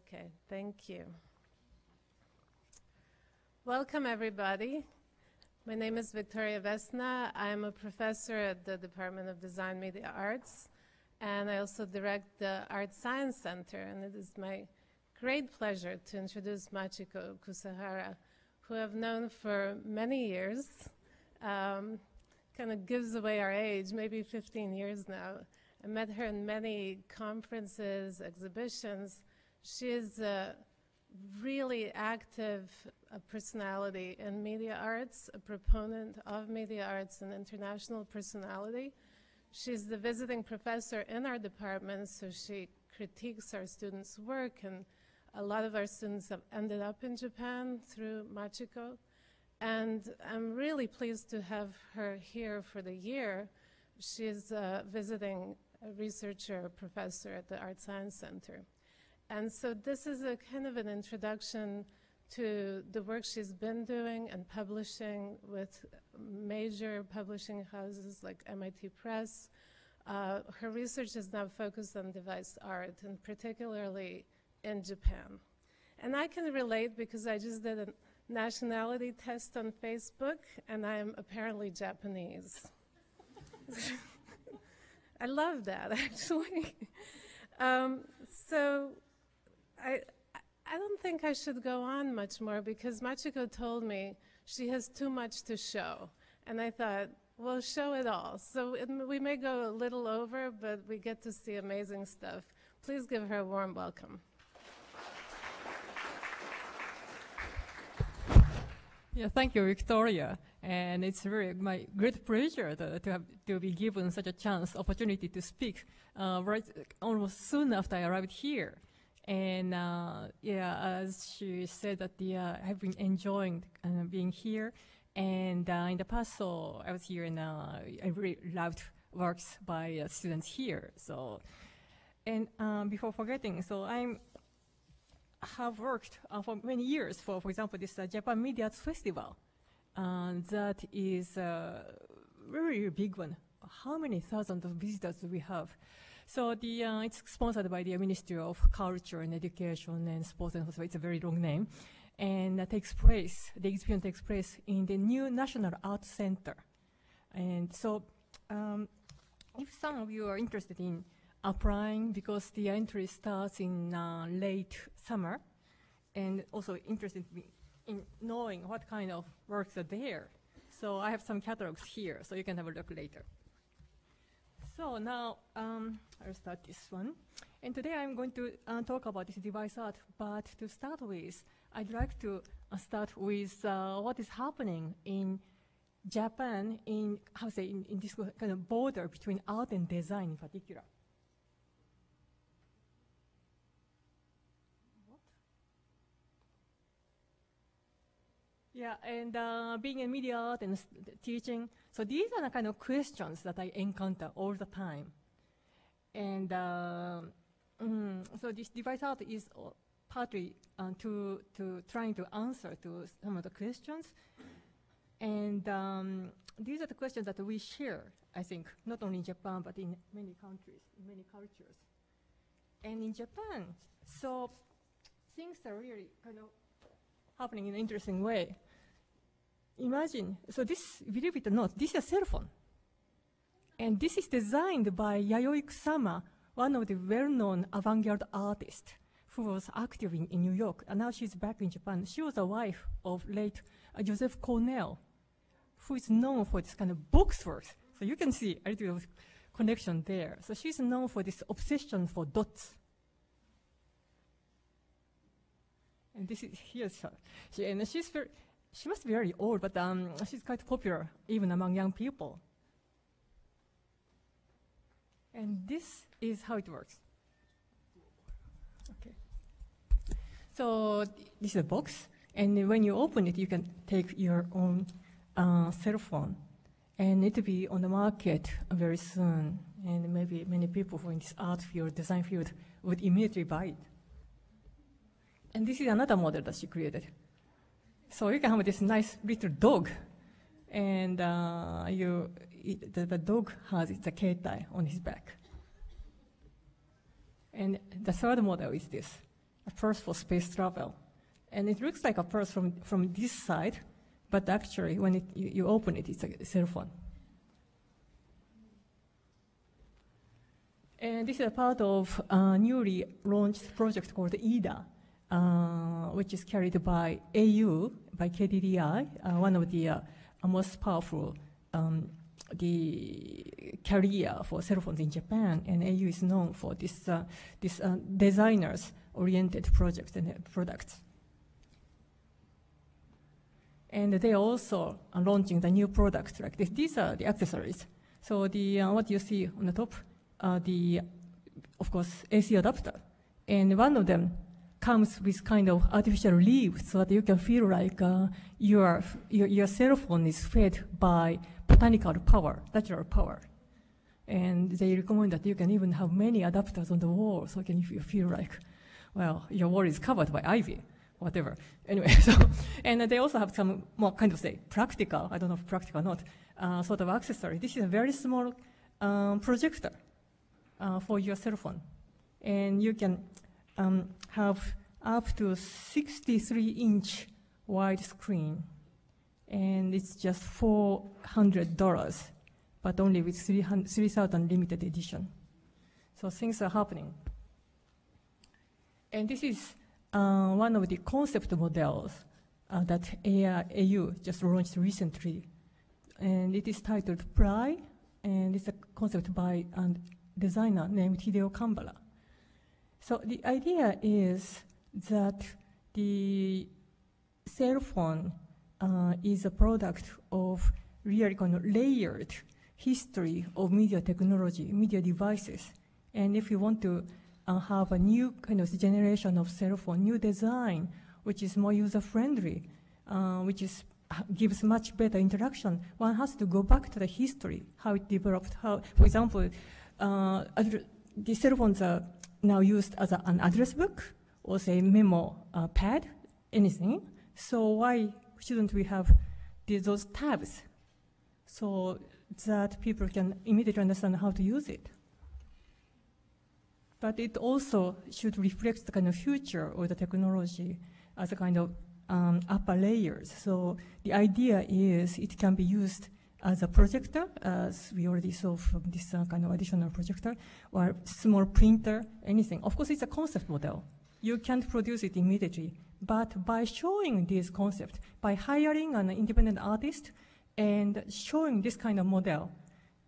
Okay, thank you. Welcome, everybody. My name is Victoria Vesna. I'm a professor at the Department of Design Media Arts, and I also direct the Art Science Center, and it is my great pleasure to introduce Machiko Kusahara, who I've known for many years. Kind of gives away our age, maybe 15 years now. I met her in many conferences, exhibitions. She is a really active personality in media arts, a proponent of media arts and international personality. She's the visiting professor in our department, so she critiques our students' work, and a lot of our students have ended up in Japan through Machiko. And I'm really pleased to have her here for the year. She's a visiting researcher, professor at the Art Science Center. And so this is a kind of an introduction to the work she's been doing and publishing with major publishing houses like MIT Press. Her research is now focused on device art, and particularly in Japan. And I can relate because I just did a nationality test on Facebook, and I am apparently Japanese. I love that, actually. So I don't think I should go on much more because Machiko told me she has too much to show. And I thought, well, show it all. So we may go a little over, but we get to see amazing stuff. Please give her a warm welcome. Yeah, thank you, Victoria. And it's really my great pleasure to be given such a chance, opportunity to speak right almost soon after I arrived here. And yeah, as she said that I've been enjoying being here. And in the past, so I was here, and I really loved works by students here. So, and before forgetting, so have worked for many years for example, this Japan Media Arts Festival. That is a very big one. How many thousands of visitors do we have? So it's sponsored by the Ministry of Culture and Education and Sports and Sports. It's a very long name. And the exhibition takes place in the new National Art Center. And so if some of you are interested in applying, because the entry starts in late summer, and also interested in knowing what kind of works are there. So I have some catalogs here, so you can have a look later. So now I'll start this one. And today I'm going to talk about this device art, but to start with, I'd like to start with what is happening in Japan in this kind of border between art and design in particular. Yeah, and being in media art and teaching, so these are the kind of questions that I encounter all the time. And so this device art is partly to trying to answer to some of the questions. And these are the questions that we share, I think, not only in Japan, but in many countries, in many cultures. And in Japan, so things are really kind of happening in an interesting way. Imagine, so this, believe it or not, this is a cell phone. And this is designed by YAYOI, one of the well-known avant-garde artists who was active in New York, and now she's back in Japan. She was the wife of late Joseph Cornell, who is known for this kind of box work. So you can see a little bit of connection there. So she's known for this obsession for dots. And this is, here's her. She must be very old, but she's quite popular even among young people. And this is how it works. Okay. So this is a box, and when you open it, you can take your own cell phone, and it will be on the market very soon. And maybe many people who are in this art field, design field, would immediately buy it. And this is another model that she created. So you can have this nice little dog, and the dog has the keitai on his back. And the third model is this. a purse for space travel. And it looks like a purse from this side, but actually when you open it, it's a cell phone. And this is a part of a newly launched project called EDA, which is carried by AU, by KDDI, one of the most powerful the carrier for cell phones in Japan. And AU is known for this designers-oriented projects and products. And they also are launching the new products like this. These are the accessories. So the what you see on the top are the, of course, AC adapter. And one of them comes with kind of artificial leaves so that you can feel like your cell phone is fed by botanical power, natural power. And they recommend that you can even have many adapters on the wall so you feel like, well, your wall is covered by ivy. Whatever. Anyway, so, and they also have some more kind of, say, practical, I don't know if practical or not, sort of accessory. This is a very small projector for your cell phone. And you can have up to 63-inch wide screen. And it's just $400, but only with 3,000 limited edition. So things are happening. And this is one of the concept models that AU just launched recently. And it is titled Pry, and it's a concept by a designer named Hideo Kambara. So the idea is that the cell phone is a product of really kind of layered history of media technology, media devices. And if you want to have a new kind of generation of cell phone, new design, which is more user-friendly, which gives much better interaction, one has to go back to the history, how it developed, how, for example, the cell phones are now used as an address book or say memo pad, anything. So why shouldn't we have those tabs so that people can immediately understand how to use it? But it also should reflect the kind of future of the technology as a kind of upper layers. So the idea is it can be used as a projector, as we already saw from this kind of additional projector, or small printer, anything. Of course, it's a concept model. You can't produce it immediately, but by showing this concept, by hiring an independent artist and showing this kind of model,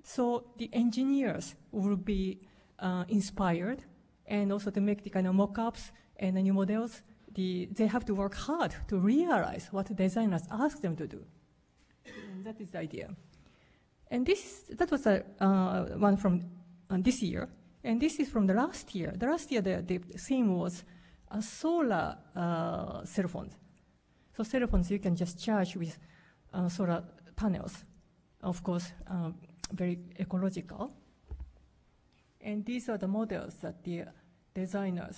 so the engineers will be inspired, and also to make the kind of mock-ups and the new models, they have to work hard to realize what the designers ask them to do. And that is the idea. And that was one from this year, and this is from the last year. The last year, the theme was solar cell phones. So cell phones you can just charge with solar panels, of course, very ecological. And these are the models that the designers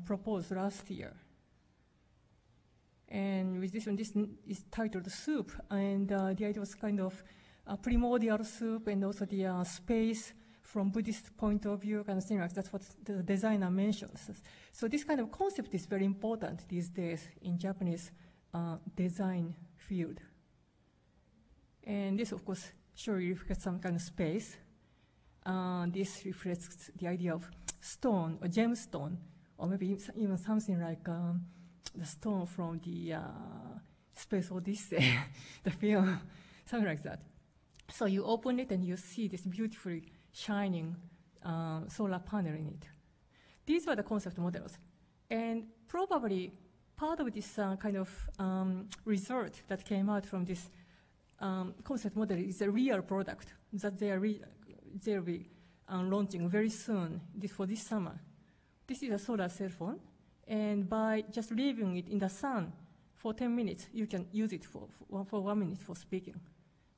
proposed last year. And with this one, this is titled Soup, and the idea was kind of a primordial soup and also the space from Buddhist point of view, kind of thing like that's what the designer mentions. So this kind of concept is very important these days in Japanese design field. And this, of course, surely reflects some kind of space. This reflects the idea of stone or gemstone, or maybe even something like the stone from the Space Odyssey, the film, something like that. So you open it and you see this beautifully shining solar panel in it. These were the concept models. And probably part of this kind of result that came out from this concept model is a real product that they'll be launching very soon for this summer. This is a solar cell phone, and by just leaving it in the sun for 10 minutes, you can use it for 1 minute for speaking.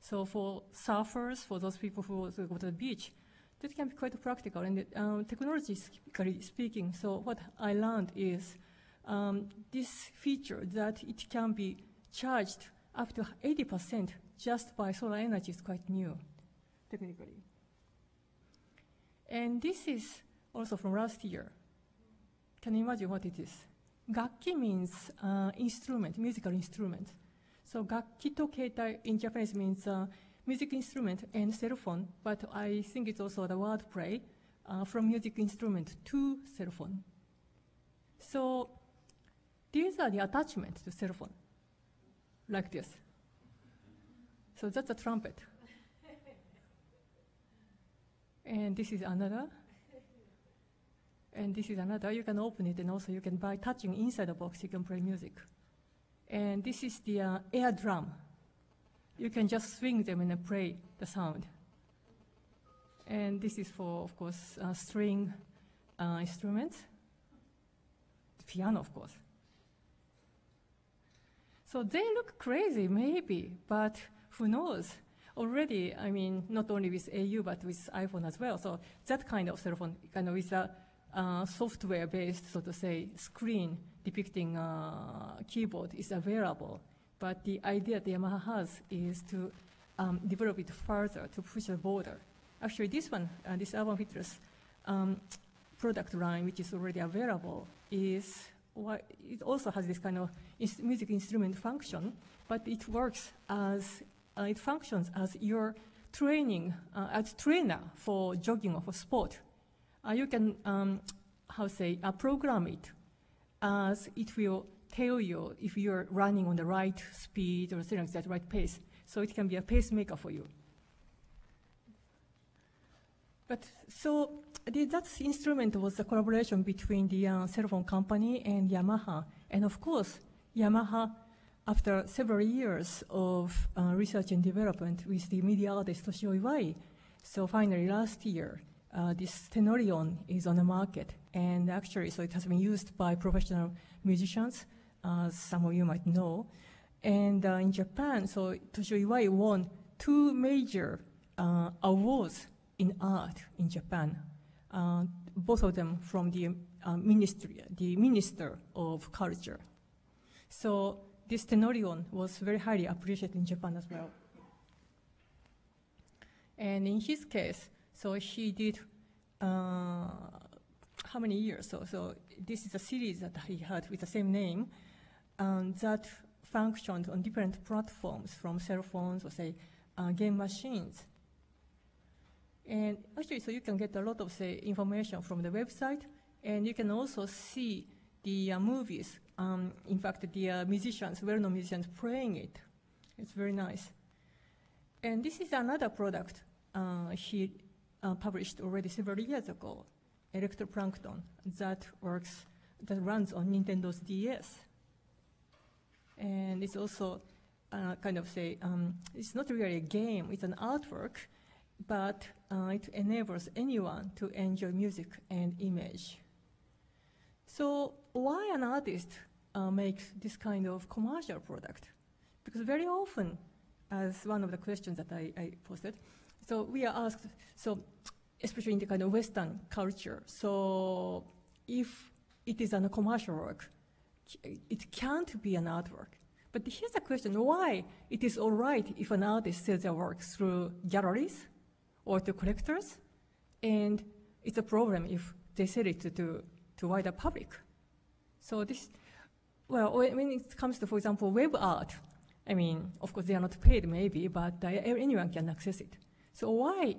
So for surfers, for those people who go to the beach, that can be quite practical. And technologically speaking, so what I learned is this feature that it can be charged up to 80% just by solar energy is quite new, technically. And this is also from last year. Can you imagine what it is? Gakki means instrument, musical instrument. So gakki to keitai in Japanese means music instrument and cell phone, but I think it's also the word play from music instrument to cell phone. So these are the attachments to cell phone, like this. So that's a trumpet. And this is another. And this is another. You can open it, and also you can, by touching inside the box, you can play music. And this is the air drum. You can just swing them and then play the sound. And this is for, of course, string instruments. The piano, of course. So they look crazy, maybe, but who knows? Already, I mean, not only with AU, but with iPhone as well. So that kind of cell phone, kind of with a software-based, so to say, screen depicting keyboard is available. But the idea that Yamaha has is to develop it further, to push the border. Actually, this one, this Urban Fitness product line, which is already available, is it also has this kind of music instrument function, but it works as it functions as your training, as trainer for jogging or for sport. You can, program it as it will tell you if you're running on the right speed or something like that, right pace. So it can be a pacemaker for you. But so that instrument was a collaboration between the cell phone company and Yamaha. And of course, Yamaha, after several years of research and development with the media artist Toshio Iwai, so finally last year, this TENORI-ON is on the market. And actually, so it has been used by professional musicians, as some of you might know. And in Japan, so Toshio Iwai won 2 major awards in art in Japan, both of them from the Minister of Culture. So this TENORI-ON was very highly appreciated in Japan as well. And in his case, so he did how many years? So this is a series that he had with the same name that functioned on different platforms, from cell phones or say game machines. And actually, so you can get a lot of say information from the website, and you can also see the movies. In fact, the musicians, well-known musicians, playing it. It's very nice. And this is another product he published already several years ago, ELECTROPLANKTON, that runs on Nintendo's DS. And it's also kind of say, it's not really a game, it's an artwork, but it enables anyone to enjoy music and image. So why an artist makes this kind of commercial product? Because very often, as one of the questions that I posted, so we are asked, so especially in the kind of Western culture, so if it is a commercial work, it can't be an artwork. But here's the question, why it is all right if an artist sells their work through galleries or to collectors, and it's a problem if they sell it to wider public. So this, well, when it comes to, for example, web art, I mean, of course, they are not paid maybe, but anyone can access it. So why,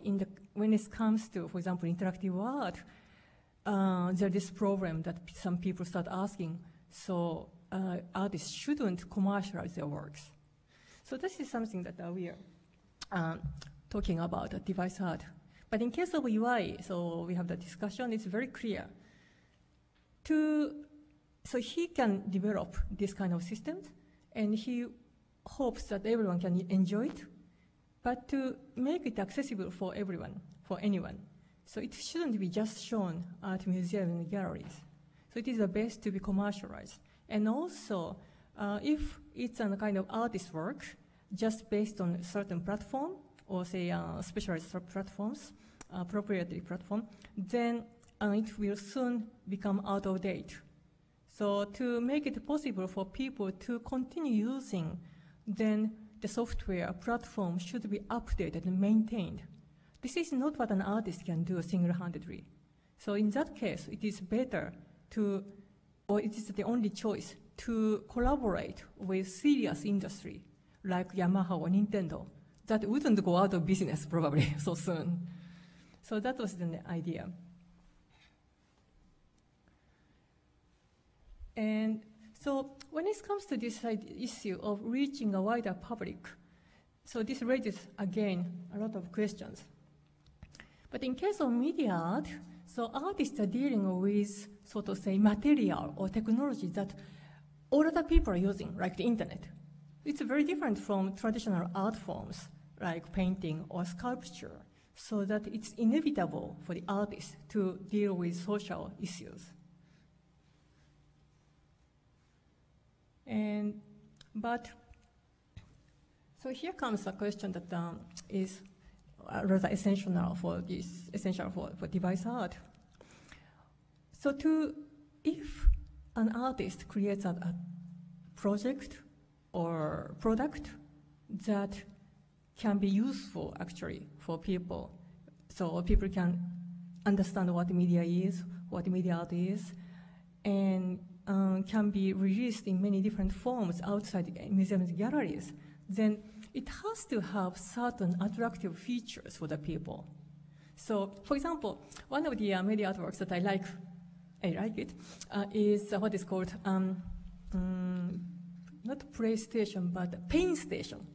when it comes to, for example, interactive art, there's this problem that some people start asking, so artists shouldn't commercialize their works. So this is something that we are talking about, device art. But in case of Iwai, so we have the discussion, it's very clear. So he can develop this kind of systems, and he hopes that everyone can enjoy it, but to make it accessible for everyone, for anyone. So it shouldn't be just shown at museums and galleries. So it is the best to be commercialized. And also, if it's a kind of artist work, just based on a certain platform, or say specialized platforms, proprietary platform, then it will soon become out of date. So to make it possible for people to continue using, then the software platform should be updated and maintained. This is not what an artist can do single-handedly. So in that case, it is better to, or it is the only choice, to collaborate with serious industry like Yamaha or Nintendo that wouldn't go out of business probably so soon. So that was the idea. And so when it comes to this issue of reaching a wider public, so this raises, again, a lot of questions. But in case of media art, so artists are dealing with, so to say, material or technology that all other people are using, like the internet. It's very different from traditional art forms, like painting or sculpture, so that it's inevitable for the artist to deal with social issues. So here comes a question that is rather essential now for this, essential for device art. So if an artist creates a project or product that can be useful actually for people, so people can understand what media is, what media art is, and can be released in many different forms outside museums and galleries, then it has to have certain attractive features for the people. So, for example, one of the media artworks that I like it, is what is called, not PlayStation, but Pain Station.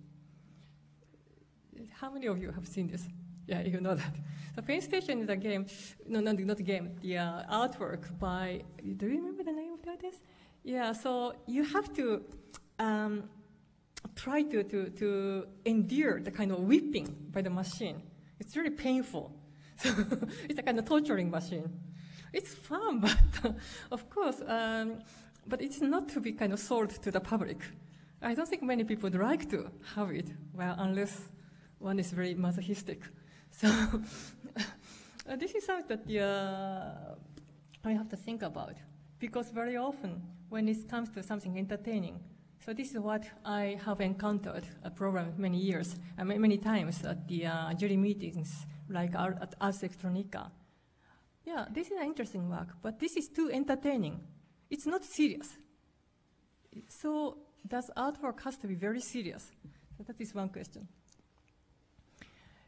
How many of you have seen this? Yeah, you know that. So Pain Station is a game, no, not a game, the artwork by, do you remember the name of the artist? Yeah, so you have to try to endure the kind of whipping by the machine. It's really painful. So it's a kind of torturing machine. It's fun, but of course, but it's not to be kind of sold to the public. I don't think many people would like to have it, well, unless one is very masochistic. So this is something that I have to think about, because very often when it comes to something entertaining, so this is what I have encountered a program many years, many times at the jury meetings, like at Ars Electronica. Yeah, this is an interesting work, but this is too entertaining. It's not serious. So does artwork has to be very serious? So that is one question.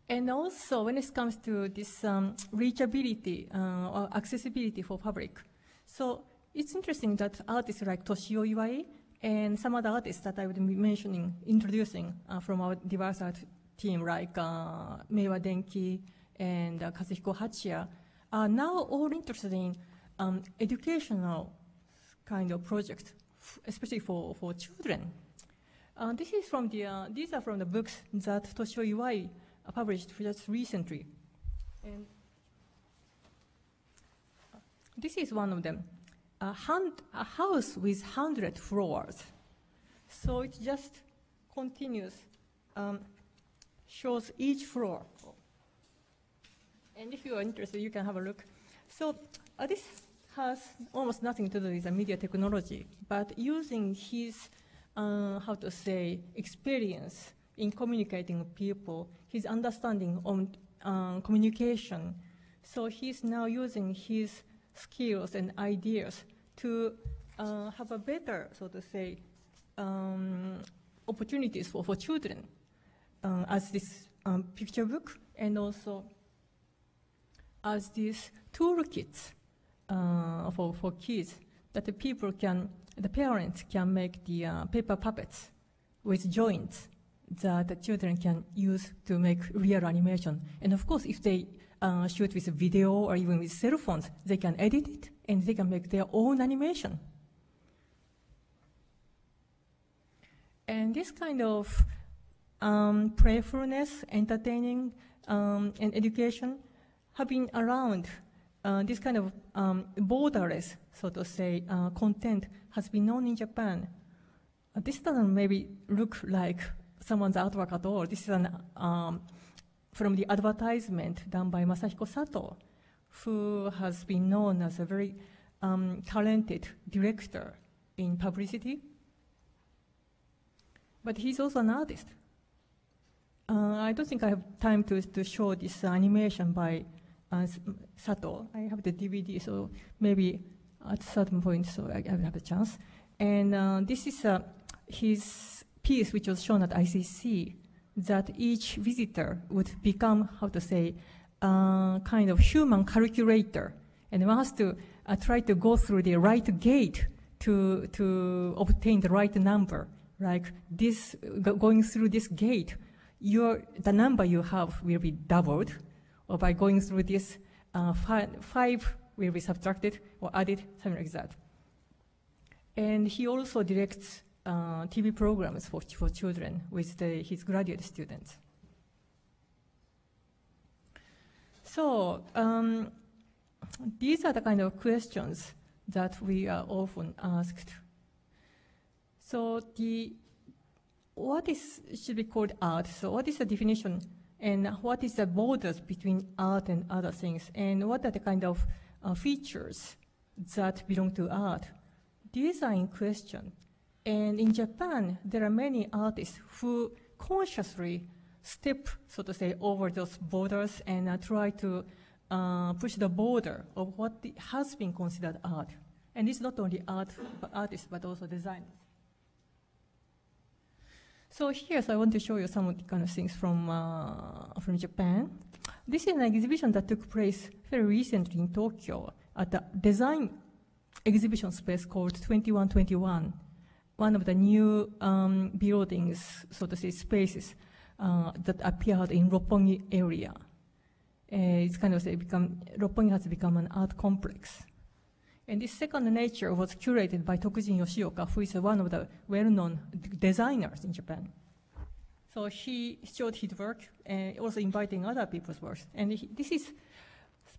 And also, when it comes to this reachability or accessibility for public, so it's interesting that artists like Toshio Iwai and some other artists that I would be mentioning, introducing from our device art team, like Maywa Denki and Kazuhiko Hachiya, are now all interested in educational kind of projects, especially for children. This is from the, these are from the books that Toshio Iwai published just recently. And this is one of them, a house with 100 floors. So it just continues, shows each floor. And if you are interested, you can have a look. So this has almost nothing to do with the media technology, but using his, how to say, experience in communicating with people, his understanding on communication. So he's now using his skills and ideas to have a better, so to say, opportunities for children, as this picture book, and also as these toolkits for kids that the people can, the parents can make the paper puppets with joints that the children can use to make real animation. And of course, if they shoot with video or even with cell phones, they can edit it and they can make their own animation. And this kind of playfulness, entertaining, and education have been around. This kind of borderless, so to say, content has been known in Japan. This doesn't maybe look like someone's artwork at all. This is an, from the advertisement done by Masahiko Sato, who has been known as a very talented director in publicity. But he's also an artist. I don't think I have time to show this animation by Sato. I have the DVD, so maybe at a certain point, so I will have a chance. And this is his piece, which was shown at ICC, that each visitor would become, how to say, kind of human calculator. And one has to try to go through the right gate to obtain the right number. Like this, going through this gate, the number you have will be doubled, or by going through this, 5 will be subtracted or added, something like that. And he also directs TV programs for children with his graduate students. So these are the kind of questions that we are often asked. So what should be called art? So what is the definition, and what is the borders between art and other things, and what are the kind of features that belong to art? These are in question. And in Japan, there are many artists who consciously step, so to say, over those borders and try to push the border of what has been considered art. And it's not only artists, but also designers. So here, I want to show you some of the kind of things from Japan. This is an exhibition that took place very recently in Tokyo at the design exhibition space called 2121, one of the new buildings, so to say, spaces that appeared in Roppongi area. It's kind of Roppongi has become an art complex. And this second nature was curated by Tokujin Yoshioka, who is one of the well-known designers in Japan. So he showed his work, and also inviting other people's works. And this is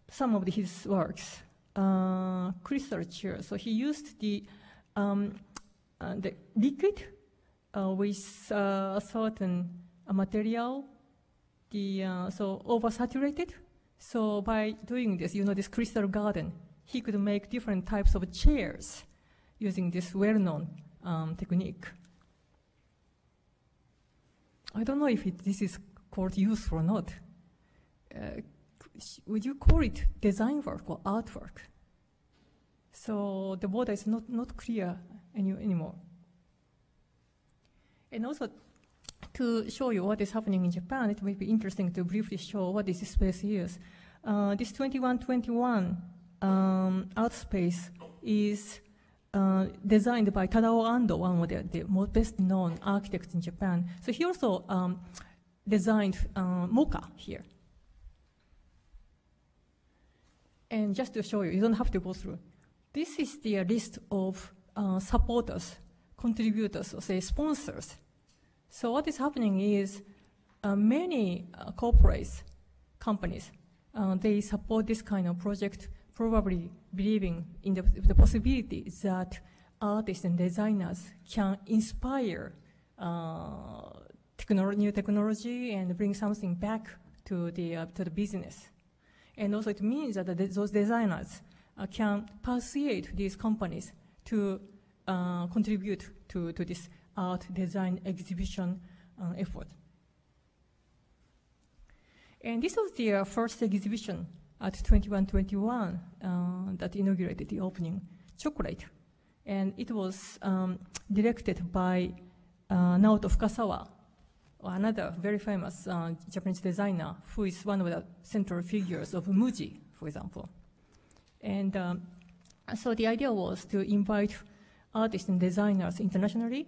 some of his works. Crystal chair. So he used the liquid with a certain material, so oversaturated. So by doing this, this crystal garden, he could make different types of chairs using this well-known technique. I don't know if this is called useful or not. Would you call it design work or artwork? So the border is not clear anymore. And also, to show you what is happening in Japan, it might be interesting to briefly show what this space is. This 2121 art space is designed by Tadao Ando, one of the most best-known architects in Japan. So he also designed Mocha here. And just to show you, you don't have to go through. This is the list of supporters, contributors, or say sponsors. So what is happening is many corporates, companies, they support this kind of project, probably believing in the possibility that artists and designers can inspire new technology and bring something back to the business. And also it means that those designers can persuade these companies to contribute to this art design exhibition effort. And this was the first exhibition at 2121 that inaugurated the opening, Chocolate. And it was directed by Naoto Fukasawa, another very famous Japanese designer who is one of the central figures of Muji, for example. And so the idea was to invite artists and designers internationally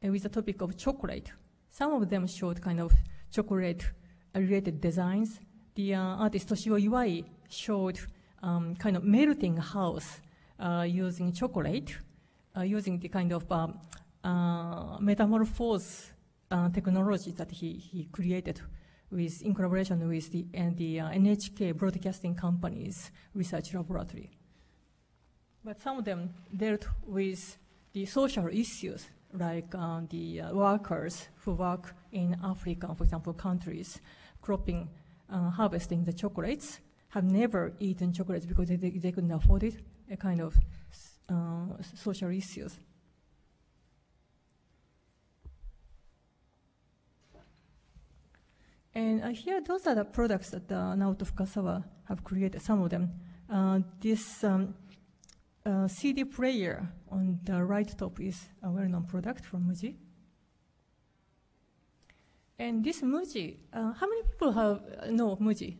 with the topic of chocolate. Some of them showed kind of chocolate-related designs. The artist Toshio Iwai showed kind of melting house using chocolate, using the kind of metamorphose technology that he created in collaboration with the NHK Broadcasting Company's research laboratory. But some of them dealt with the social issues, like the workers who work in African, for example, countries, cropping, harvesting the chocolates, have never eaten chocolates because they couldn't afford it, a kind of social issues. And here, those are the products that Naoto Fukasawa have created, some of them. This CD player on the right top is a well-known product from Muji. And this Muji, how many people know Muji?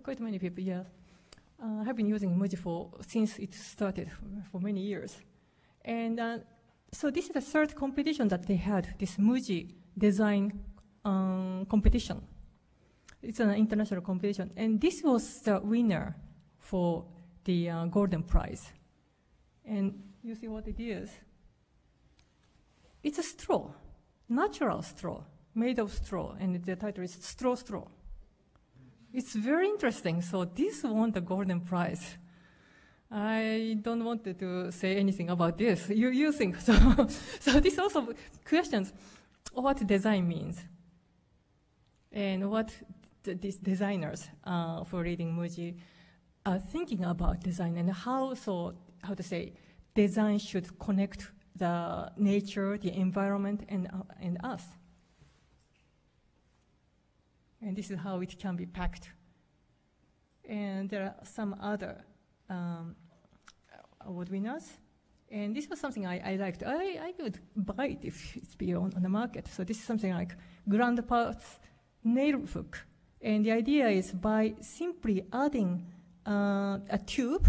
Quite many people, yeah. Have been using Muji since it started for many years. And so this is the third competition that they had, this Muji design competition. It's an international competition. And this was the winner for the Golden Prize. And you see what it is? It's a straw, natural straw, made of straw, and the title is Straw Straw. It's very interesting. So this won the Golden Prize. I don't want to say anything about this. You think so? So this also questions what design means and what these designers for reading Muji are thinking about design and how to say design should connect the nature, the environment, and us. And this is how it can be packed. And there are some other award winners. And this was something I liked. I would buy it if it's beyond on the market. So this is something like Grandpa's nail hook. And the idea is by simply adding a tube,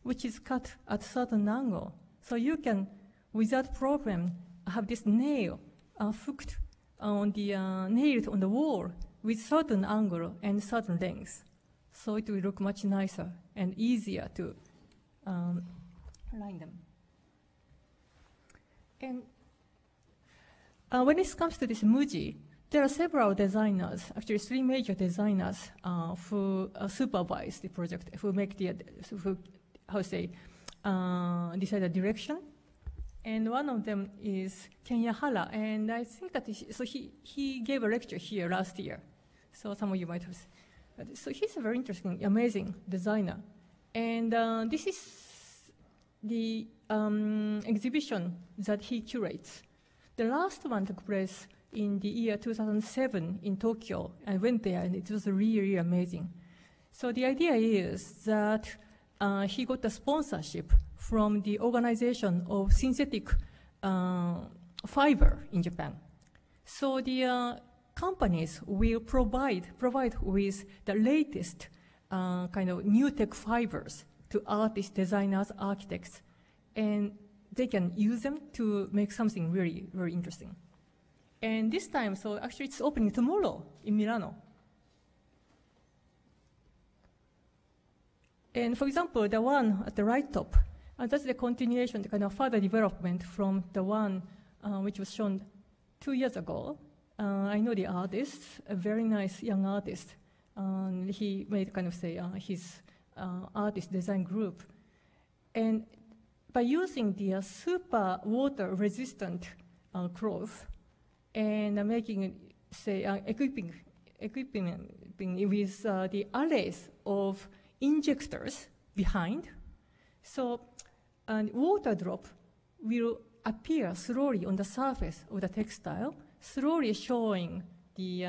which is cut at a certain angle. So you can, without problem, have this nail hooked on the nailed on the wall with certain angle and certain length. So it will look much nicer and easier to line them. And when it comes to this Muji, there are several designers, actually 3 major designers who supervise the project, who make the, decide the direction. And one of them is Kenya Hara, and I think that he gave a lecture here last year. So some of you might have seen. So he's a very interesting, amazing designer. And this is the exhibition that he curates. The last one took place in the year 2007 in Tokyo. I went there and it was really amazing. So the idea is that he got a sponsorship from the organization of synthetic fiber in Japan. So the companies will provide with the latest kind of new tech fibers to artists, designers, architects, and they can use them to make something really, very interesting. And this time, so actually it's opening tomorrow in Milano. And for example, the one at the right top, that's the continuation, the kind of further development from the one which was shown 2 years ago. I know the artist, a very nice young artist. He made kind of his artist design group. And by using the super water resistant cloth and making, equipping with the arrays of injectors behind, so water drop will appear slowly on the surface of the textile, slowly showing the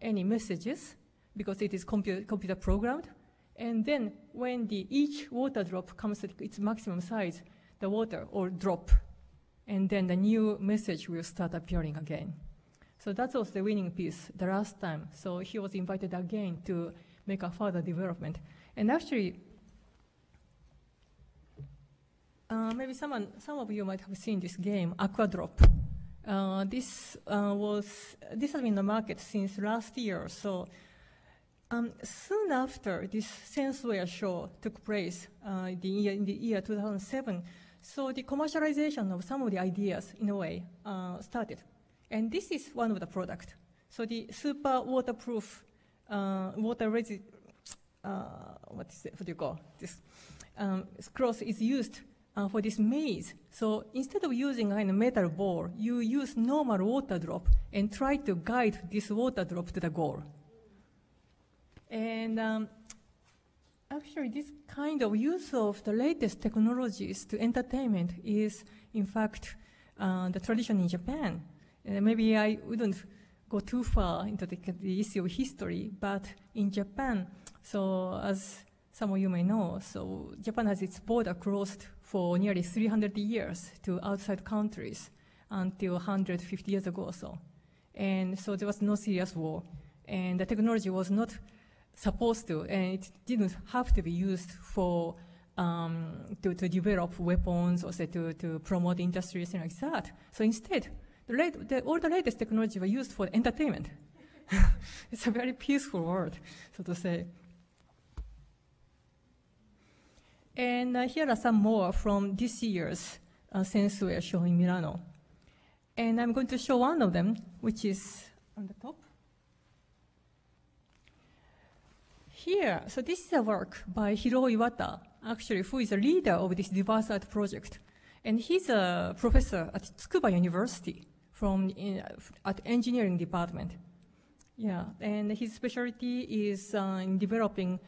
any messages because it is computer programmed. And then when each water drop comes to its maximum size, the water will drop. And then the new message will start appearing again. So that was the winning piece the last time. So he was invited again to make a further development. And actually, maybe some of you might have seen this game, Aquadrop. This has been in the market since last year. So soon after this Senseware show took place in the year 2007, so the commercialization of some of the ideas, in a way, started. And this is one of the products. So the super waterproof, water-resistant, what do you call this? Cloth is used for this maze. So instead of using a metal ball, you use normal water drop and try to guide this water drop to the goal. And actually, this kind of use of the latest technologies to entertainment is, in fact, the tradition in Japan. Maybe I wouldn't go too far into the issue of history, but in Japan, so as some of you may know, so Japan has its border closed for nearly 300 years to outside countries until 150 years ago or so. And so there was no serious war. And the technology was not supposed to, and it didn't have to be used for to develop weapons or say to promote industries and like that. So instead, all the latest technology were used for entertainment. It's a very peaceful world, so to say. And here are some more from this year's Senseware show in Milano. And I'm going to show one of them, which is on the top. Here, so this is a work by Hiroo Iwata, actually, who is a leader of this diverse art project. And he's a professor at Tsukuba University at engineering department. Yeah, and his specialty is in developing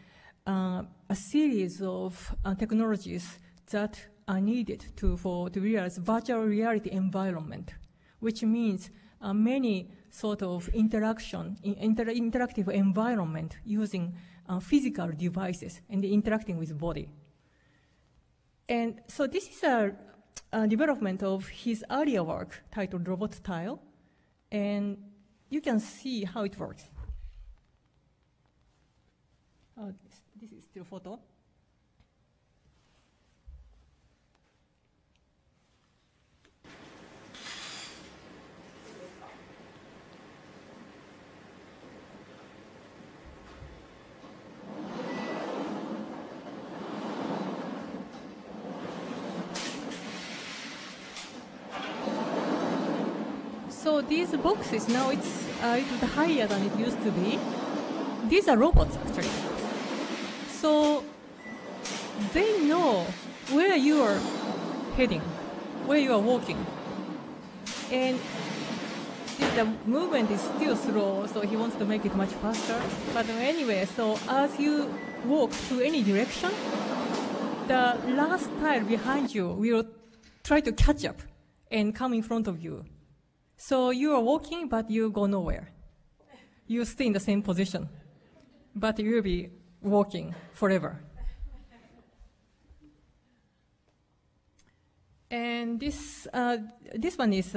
a series of technologies that are needed to realize virtual reality environment, which means many sort of interactive environment using physical devices and interacting with body. And so this is a development of his earlier work titled Robot Tile, and you can see how it works. This is still photo. So these boxes, now it's a little higher than it used to be. These are robots, actually. So they know where you are heading, where you are walking. And the movement is still slow, so he wants to make it much faster. But anyway, so as you walk to any direction, the last tile behind you will try to catch up and come in front of you. So you are walking, but you go nowhere. You stay in the same position, but you will be walking forever. And this one is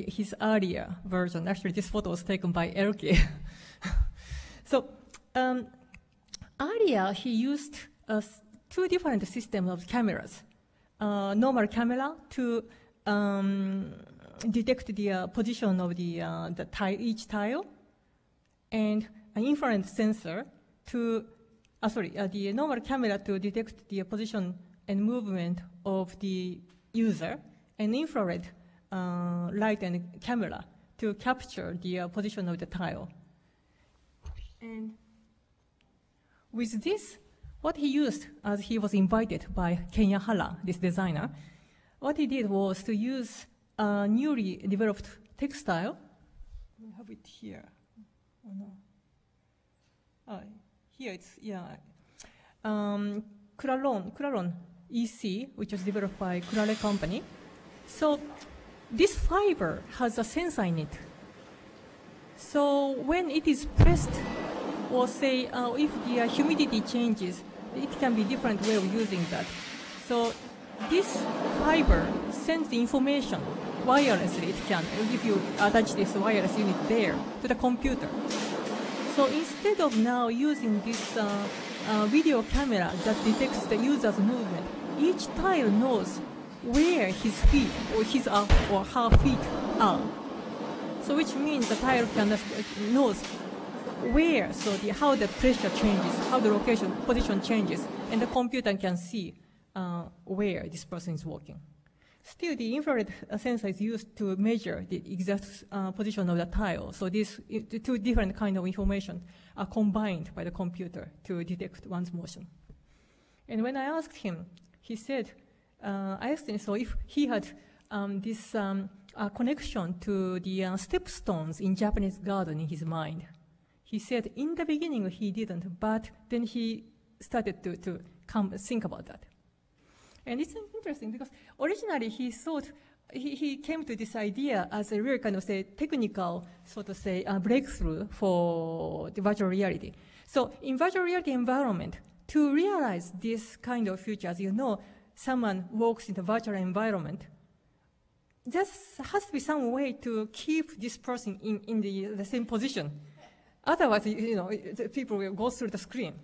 his earlier version. Actually, this photo was taken by Elke. So earlier, he used two different systems of cameras. Normal camera to detect the position of each tile, and an infrared sensor to, the normal camera to detect the position and movement of the user, and infrared light and camera to capture the position of the tile. And with this, what he used, as he was invited by Kenya Hara, this designer, what he did was to use a newly developed textile. We have it here. Oh no. Here it's, Claron EC, which was developed by Claret company. So this fiber has a sensor in it. So when it is pressed, or say if the humidity changes, it can be different way of using that. So this fiber sends the information wirelessly. It can, if you attach this wireless unit there to the computer. So instead of now using this video camera that detects the user's movement, each tile knows where his feet or his or her feet are. So which means the tile knows where, so how the pressure changes, how the position changes, and the computer can see where this person is walking. Still, the infrared sensor is used to measure the exact position of the tile. So these two different kinds of information are combined by the computer to detect one's motion. And when I asked him, he said, I asked him, so if he had this connection to the stepstones in Japanese garden in his mind. He said in the beginning he didn't, but then he started to think about that. And it's interesting because originally he thought, he came to this idea as a real kind of say technical, so to say, breakthrough for the virtual reality. So in virtual reality environment, to realize this kind of future, as you know, someone walks in the virtual environment, there has to be some way to keep this person in the same position. Otherwise, the people will go through the screen.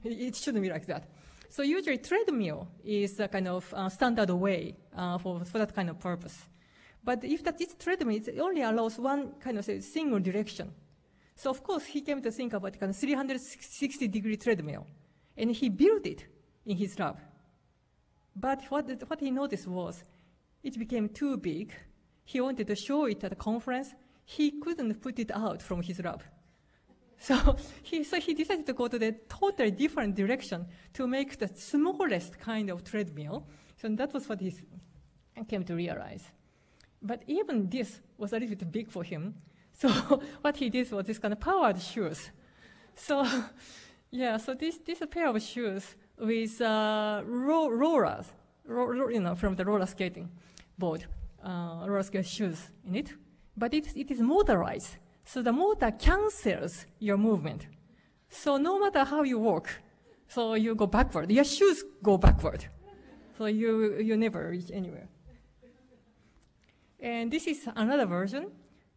It shouldn't be like that. So usually treadmill is a kind of standard way for that kind of purpose. But if that is treadmill, it only allows one kind of single direction. So of course, he came to think about kind of 360-degree treadmill, and he built it in his lab. But what he noticed was it became too big. He wanted to show it at a conference. He couldn't put it out from his lab. So he decided to go to the totally different direction to make the smallest kind of treadmill. So that was what he came to realize. But even this was a little bit big for him. So what he did was this kind of powered shoes. So yeah, so this pair of shoes with rollers, from the roller skating board, roller skate shoes in it. But it is motorized. So the motor cancels your movement. So no matter how you walk, so you go backward. Your shoes go backward. So you never reach anywhere. And this is another version,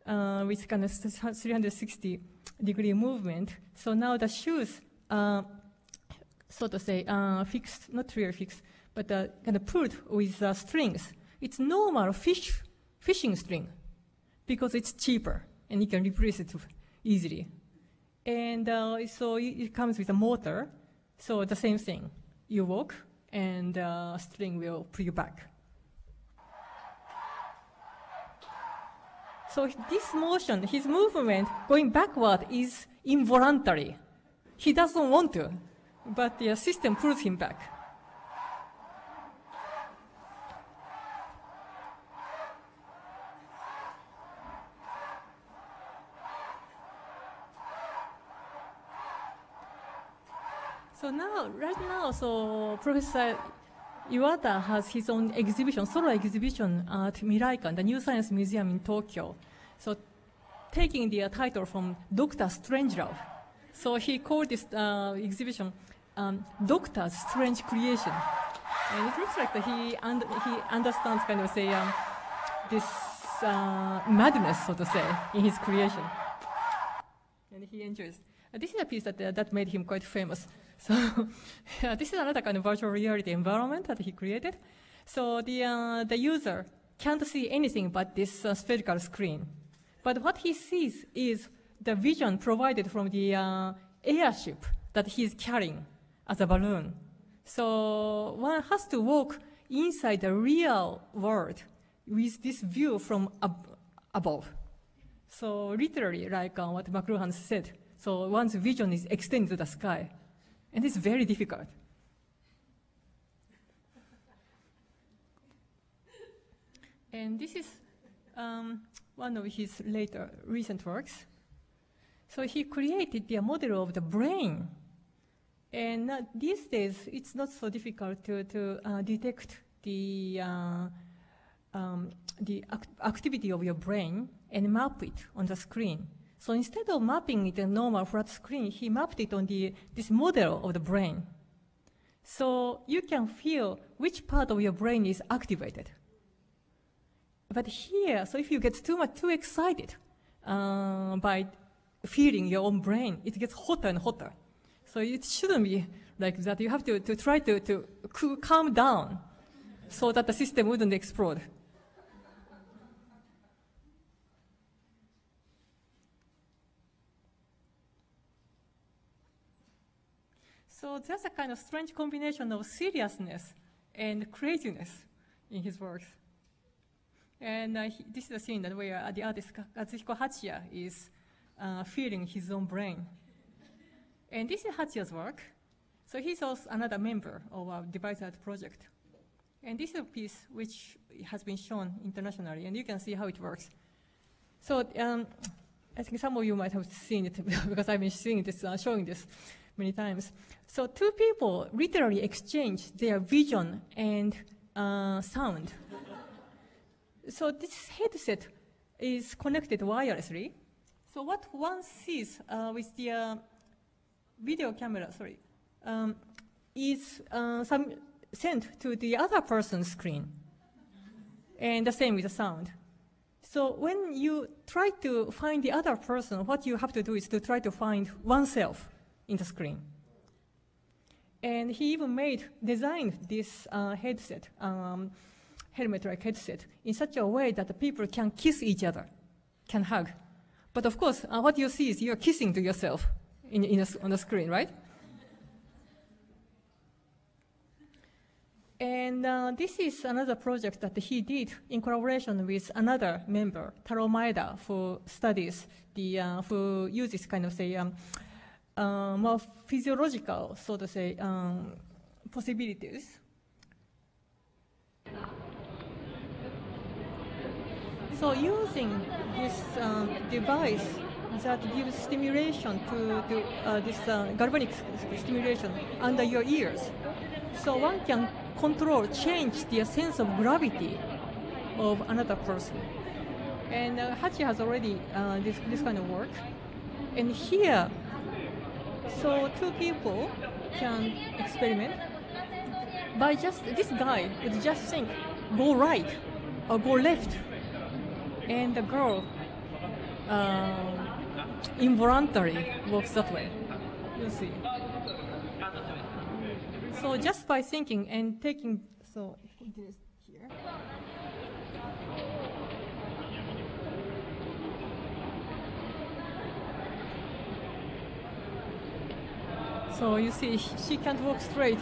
with kind of 360-degree movement. So now the shoes, so to say, fixed, not really fixed, but kind of pulled with strings. It's normal fishing string because it's cheaper and you can replace it easily. And so it comes with a motor. So the same thing. You walk and string will pull you back. So this motion, his movement going backward is involuntary. He doesn't want to, but the system pulls him back. So right now, so Professor Iwata has his own exhibition, solo exhibition at Miraikan, the New Science Museum in Tokyo. So taking the title from Dr. Strangelove. So he called this exhibition Doctor's Strange Creation. And it looks like that he understands kind of say this madness, so to say, in his creation. And he enjoys. This is a piece that made him quite famous. So yeah, this is another kind of virtual reality environment that he created. So the user can't see anything but this spherical screen. But what he sees is the vision provided from the airship that he's carrying as a balloon. So one has to walk inside the real world with this view from above. So literally, like what McLuhan said, so one's vision is extended to the sky. And it's very difficult. And this is one of his recent works. So he created the model of the brain. And these days, it's not so difficult to detect the activity of your brain and map it on the screen. So instead of mapping it on a normal flat screen, he mapped it on this model of the brain. So you can feel which part of your brain is activated. But here, so if you get too excited by feeling your own brain, it gets hotter and hotter. So it shouldn't be like that. You have to try to calm down so that the system wouldn't explode. So there's a kind of strange combination of seriousness and craziness in his works. And this is a scene where the artist Kazuhiko Hachiya is feeling his own brain. And this is Hachiya's work. So he's also another member of our device art project. And this is a piece which has been shown internationally, and you can see how it works. So I think some of you might have seen it because I've been showing this many times. So two people literally exchange their vision and sound. So this headset is connected wirelessly. So what one sees with the video camera, is sent to the other person's screen. And the same with the sound. So when you try to find the other person, what you have to do is to try to find oneself in the screen. And he even designed this headset, helmet-like headset, in such a way that the people can kiss each other, can hug. But of course, what you see is you're kissing to yourself on the screen, right? And this is another project that he did in collaboration with another member, Taro Maeda, who studies who uses kind of say more physiological, so to say, possibilities. So using this device that gives stimulation to this galvanic stimulation under your ears, so one can change the sense of gravity of another person. And Hachiya has already this kind of work. And here, so two people can experiment by just, this guy would just think, go right or go left. And the girl involuntarily walks that way. You see. So just by thinking and taking, so this here. So you see, she can't walk straight.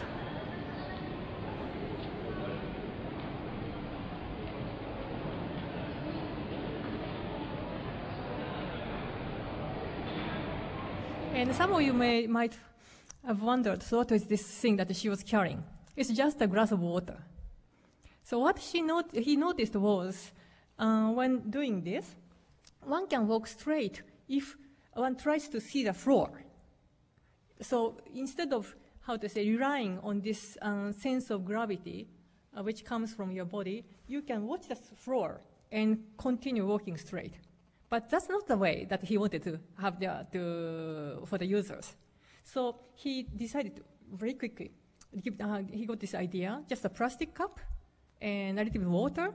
And some of you might have wondered, so what is this thing that she was carrying? It's just a glass of water. So what he noticed was, when doing this, one can walk straight if one tries to see the floor. So instead of, relying on this sense of gravity, which comes from your body, you can watch the floor and continue walking straight. But that's not the way that he wanted to have for the users. So he decided to very quickly, he got this idea, just a plastic cup and a little bit of water,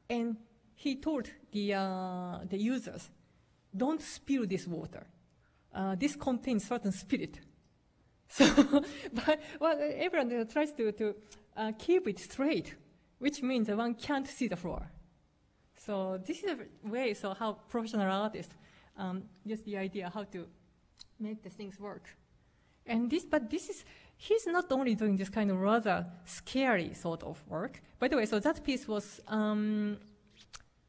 and he told the users, don't spill this water. This contains certain spirit. So, but everyone tries to keep it straight, which means that one can't see the floor. So this is a way how professional artists use the idea how to make the things work. And he's not only doing this kind of rather scary sort of work. By the way, so that piece was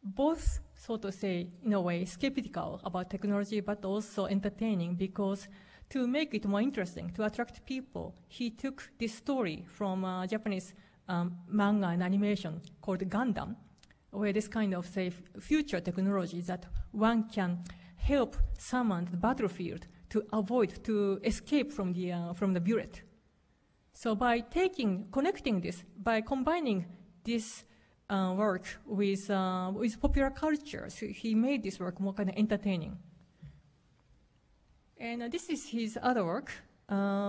both, so to say, in a way, skeptical about technology, but also entertaining, because to make it more interesting, to attract people, he took this story from Japanese manga and animation called Gundam, where this kind of, say, future technology that one can help someone at the battlefield to escape from the bullet. So by connecting this, by combining this work with popular culture, so he made this work more kind of entertaining. And this is his other work,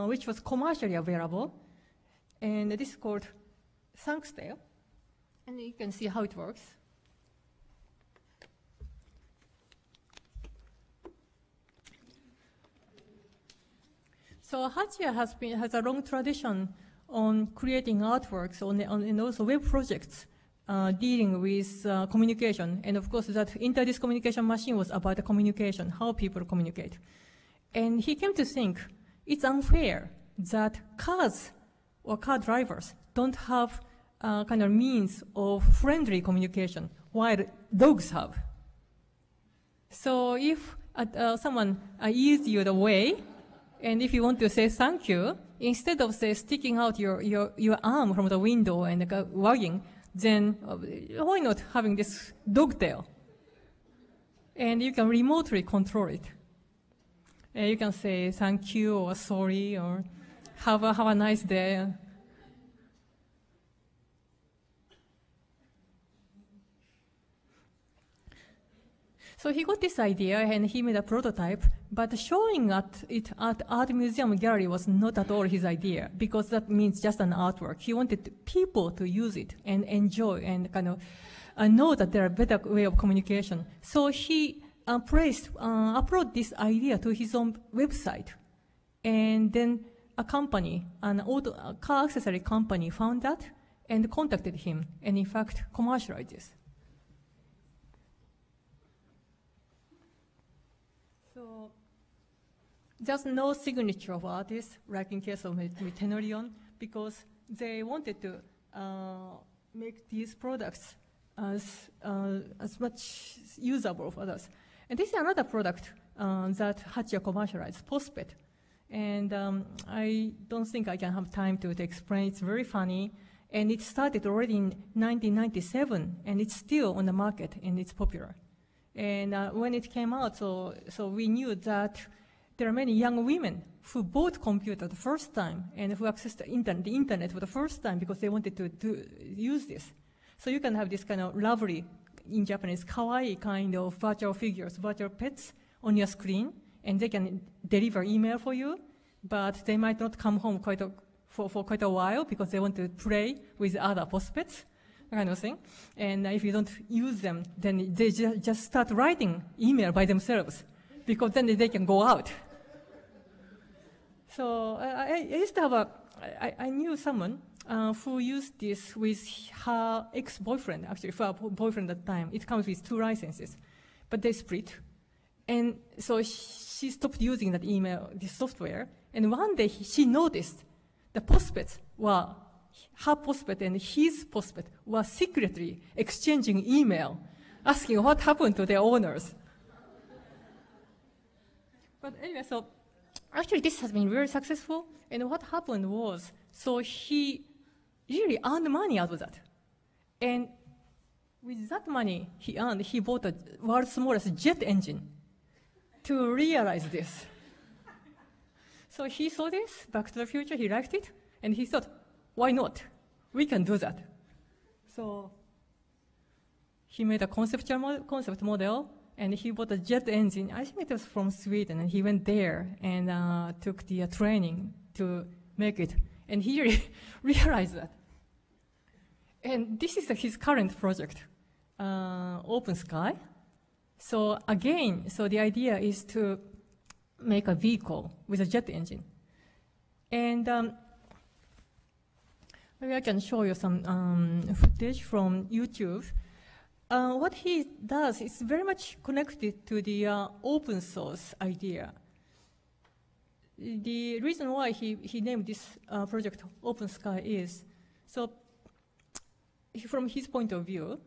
which was commercially available, and this is called Thanks-Tale, and you can see how it works. So Hachiya has a long tradition on creating artworks and also web projects dealing with communication. And of course, that this communication machine was about the communication, how people communicate. And he came to think it's unfair that cars or car drivers don't have kind of means of friendly communication, while dogs have. So if someone eases you the way, and if you want to say thank you, instead of sticking out your arm from the window and wagging, then why not having this dog tail? And you can remotely control it. You can say thank you or sorry or have a nice day. So he got this idea and he made a prototype, but showing it at art museum gallery was not at all his idea, because that means just an artwork. He wanted people to use it and enjoy and kind of know that there are better way of communication. So he uploaded this idea to his own website. And then a company, a car accessory company found that and contacted him, and in fact commercialized this. So there's no signature of artists, like in case of TENORI-ON, because they wanted to make these products as much usable for others. And this is another product that Hachiya commercialized, Postpet. And I don't think I can have time to explain. It's very funny. And it started already in 1997, and it's still on the market, and it's popular. And when it came out, so we knew that there are many young women who bought computer the first time and who accessed the internet for the first time because they wanted to use this. So you can have this kind of lovely, in Japanese, kawaii kind of virtual figures, virtual pets on your screen, and they can deliver email for you, but they might not come home for quite a while because they want to play with other postpets, kind of thing. And if you don't use them, then they just start writing email by themselves, because then they can go out. So I used to have I knew someone who used this with her ex-boyfriend, actually, for her boyfriend at the time. It comes with 2 licenses, but they split. And so she stopped using that this software, and one day she noticed the postpets were, her postpet and his postpet were secretly exchanging email, asking what happened to their owners. But anyway, so actually this has been very successful, and what happened was, so he really earned money out of that. And with that money he earned, he bought the world's smallest jet engine to realize this. So he saw this, Back to the Future, he liked it, and he thought, why not? We can do that. So he made a concept model, and he bought a jet engine. I think it was from Sweden, and he went there and took the training to make it. And he realized that. And this is his current project, Open Sky. So again, so the idea is to make a vehicle with a jet engine. And maybe I can show you some footage from YouTube. What he does is very much connected to the open source idea. The reason why he named this project Open Sky is, so from his point of view,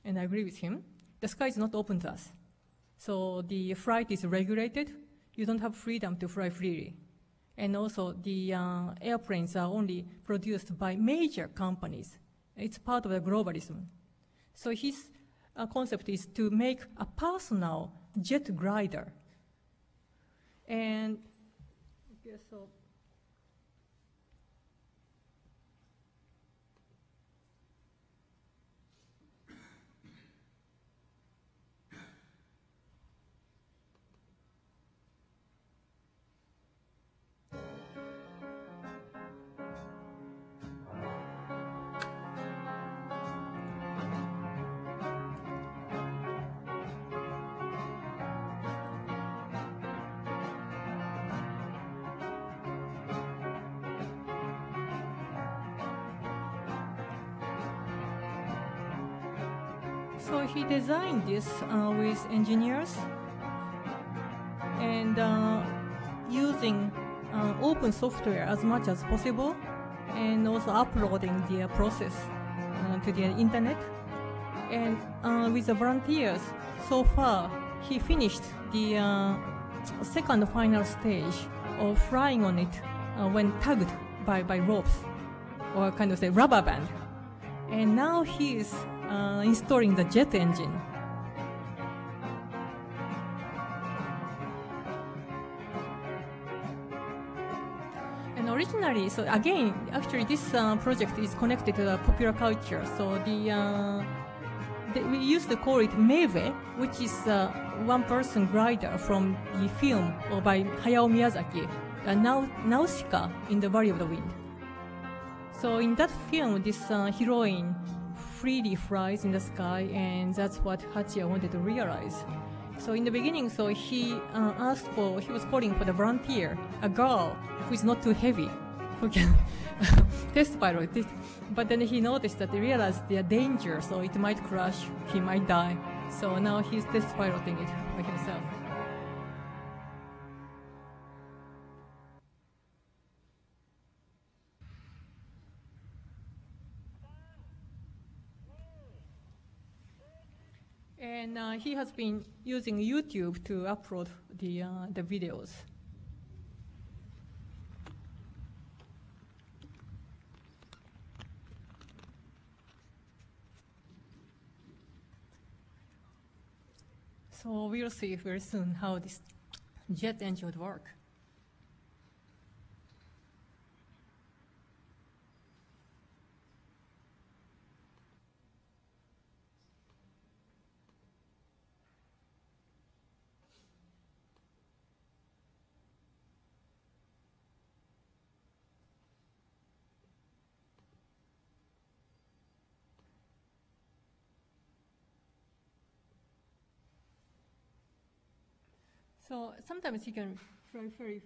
and I agree with him, the sky is not open to us. So the flight is regulated. You don't have freedom to fly freely. And also the airplanes are only produced by major companies. It's part of the globalism. So his concept is to make a personal jet glider. And okay, so So he designed this with engineers and using open software as much as possible, and also uploading the process to the internet. And with the volunteers, so far he finished the second final stage of flying on it when tagged by ropes, or kind of say rubber band. And now he is installing the jet engine. And originally, so again, actually this project is connected to the popular culture. So we used to call it Maywa, which is one-person glider from the film by Hayao Miyazaki, Nausicaa in the Valley of the Wind. So in that film, this heroine freely flies in the sky, and that's what Hachiya wanted to realize. So in the beginning, so he was calling for the volunteer, a girl who is not too heavy, who can test pilot it. But then he noticed that he realized the danger, so it might crash, he might die. So now he's test piloting it by himself. And he has been using YouTube to upload the videos. So we'll see very soon how this jet engine would work. So sometimes you can fly very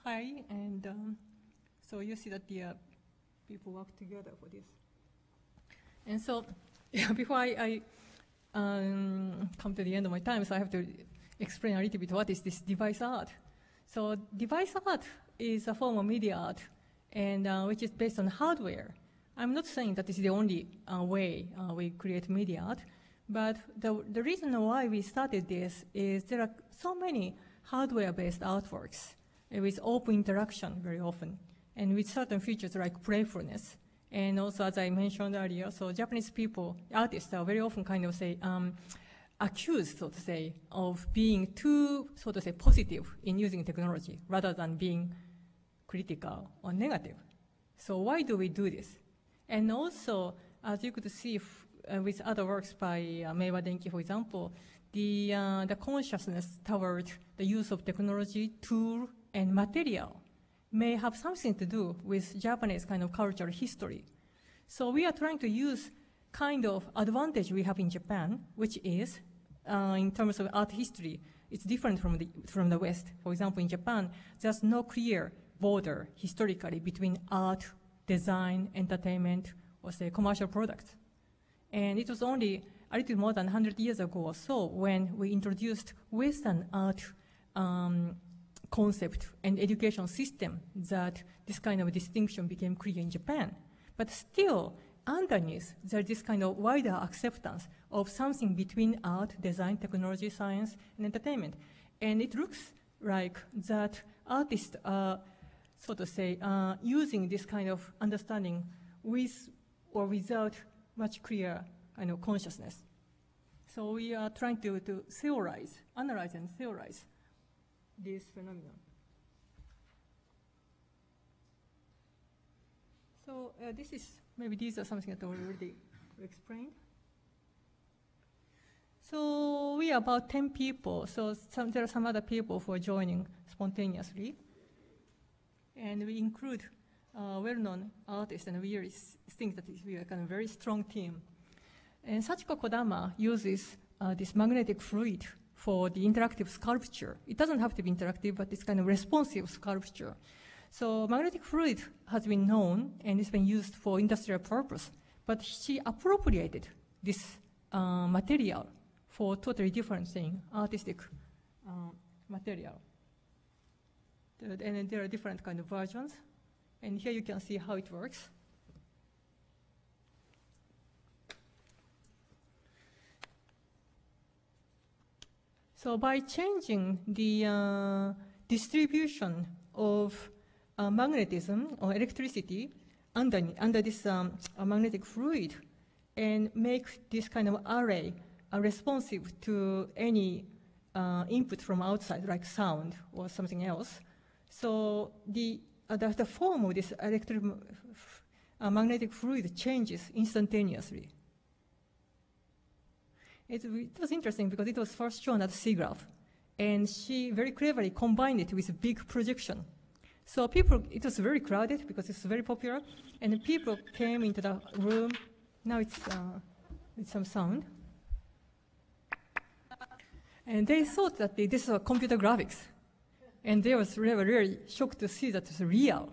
high, and so you see that the people work together for this. And so before I come to the end of my time, so I have to explain a little bit what is this device art. So device art is a form of media art, and which is based on hardware. I'm not saying that this is the only way we create media art, but the reason why we started this is there are so many hardware-based artworks with open interaction very often, and with certain features like playfulness. And also, as I mentioned earlier, so Japanese people, artists are very often kind of say, accused, so to say, of being too, so to say, positive in using technology rather than being critical or negative. So why do we do this? And also, as you could see with other works by Maywa Denki, for example, the consciousness toward the use of technology, tool, and material may have something to do with Japanese kind of cultural history. So we are trying to use kind of advantage we have in Japan, which is, in terms of art history, it's different from the West. For example, in Japan, there's no clear border historically between art, design, entertainment, or say commercial products. And it was only a little more than 100 years ago or so when we introduced Western art concept and education system that this kind of distinction became clear in Japan. But still, underneath, there's this kind of wider acceptance of something between art, design, technology, science, and entertainment. And it looks like that artists are, so to say, using this kind of understanding with or without much clear kind of consciousness. So we are trying to theorize, analyze and theorize this phenomenon. So this is, maybe these are something that I already explained. So we are about 10 people. So there are some other people who are joining spontaneously. And we include well-known artists, and we really think that we are kind of a very strong team. And Sachiko Kodama uses this magnetic fluid for the interactive sculpture. It doesn't have to be interactive, but it's kind of responsive sculpture. So magnetic fluid has been known, and it's been used for industrial purpose, but she appropriated this material for totally different thing, artistic material. And there are different kind of versions. And here you can see how it works. So by changing the distribution of magnetism or electricity under this magnetic fluid and make this kind of array responsive to any input from outside, like sound or something else. So the form of this magnetic fluid changes instantaneously. It was interesting because it was first shown at SIGGRAPH, and she very cleverly combined it with big projection. So it was very crowded because it's very popular, and people came into the room. Now it's with some sound. And they thought that this was computer graphics. And they were really shocked to see that it's real.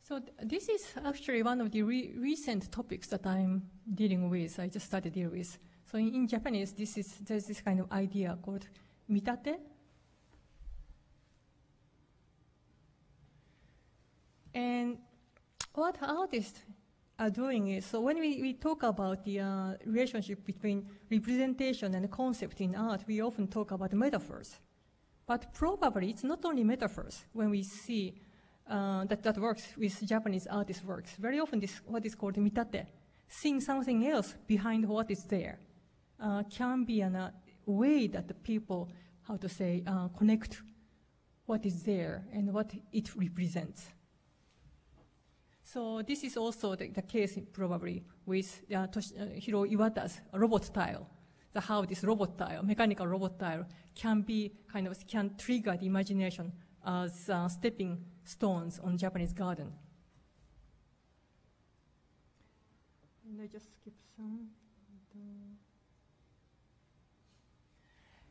So this is actually one of the recent topics that I'm dealing with. I just started dealing with. So in Japanese, there's this kind of idea called mitate. And what artists are doing is, so when we talk about the relationship between representation and concept in art, we often talk about metaphors. But probably it's not only metaphors when we see that works with Japanese artists' works. Very often what is called mitate, seeing something else behind what is there, can be a way that the people, connect what is there and what it represents. So this is also the case probably with Hiroo Iwata's robot tile, how this robot tile, mechanical robot tile, can trigger the imagination as stepping stones on Japanese garden. And I just skip some.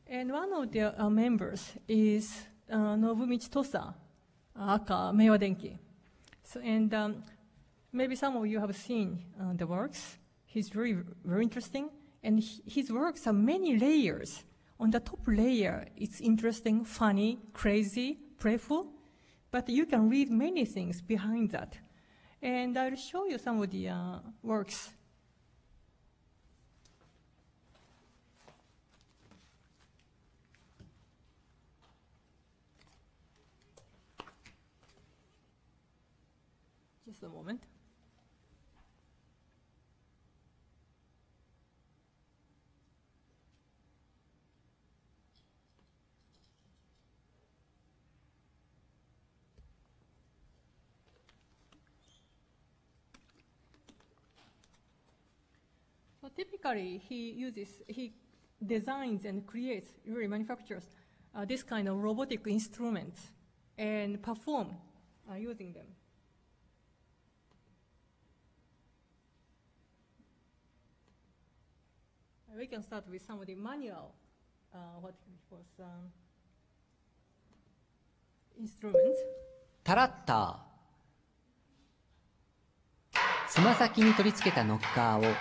And one of the members is Nobumichi Tosa, aka Maywa Denki. So, and maybe some of you have seen the works. He's very, very interesting. And his works have many layers. On the top layer, it's interesting, funny, crazy, playful. But you can read many things behind that. And I'll show you some of the works. Just a moment. So typically, he designs and creates, really manufactures this kind of robotic instruments and perform using them. We can start with some of the manual, instruments. タラッター。つま先に取り付けたノッカーを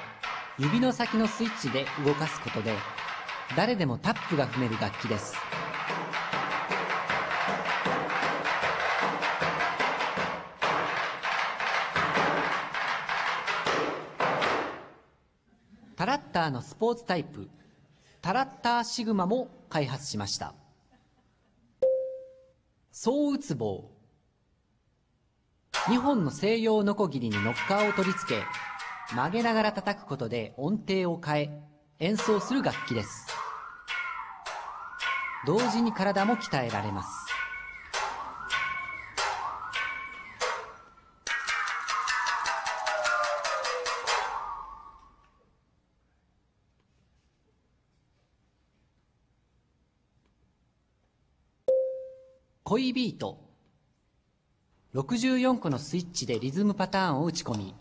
指の先のスイッチで動かすことで誰でもタップが踏める楽器です。タラッターのスポーツタイプ、タラッターシグマも開発しました。総打つ棒。2本の西洋ノコギリにノッカーを取り付け、曲げながら叩くことで音程を変え、演奏する楽器です。同時に体も鍛えられます。恋ビート。64個のスイッチでリズムパターンを打ち込み、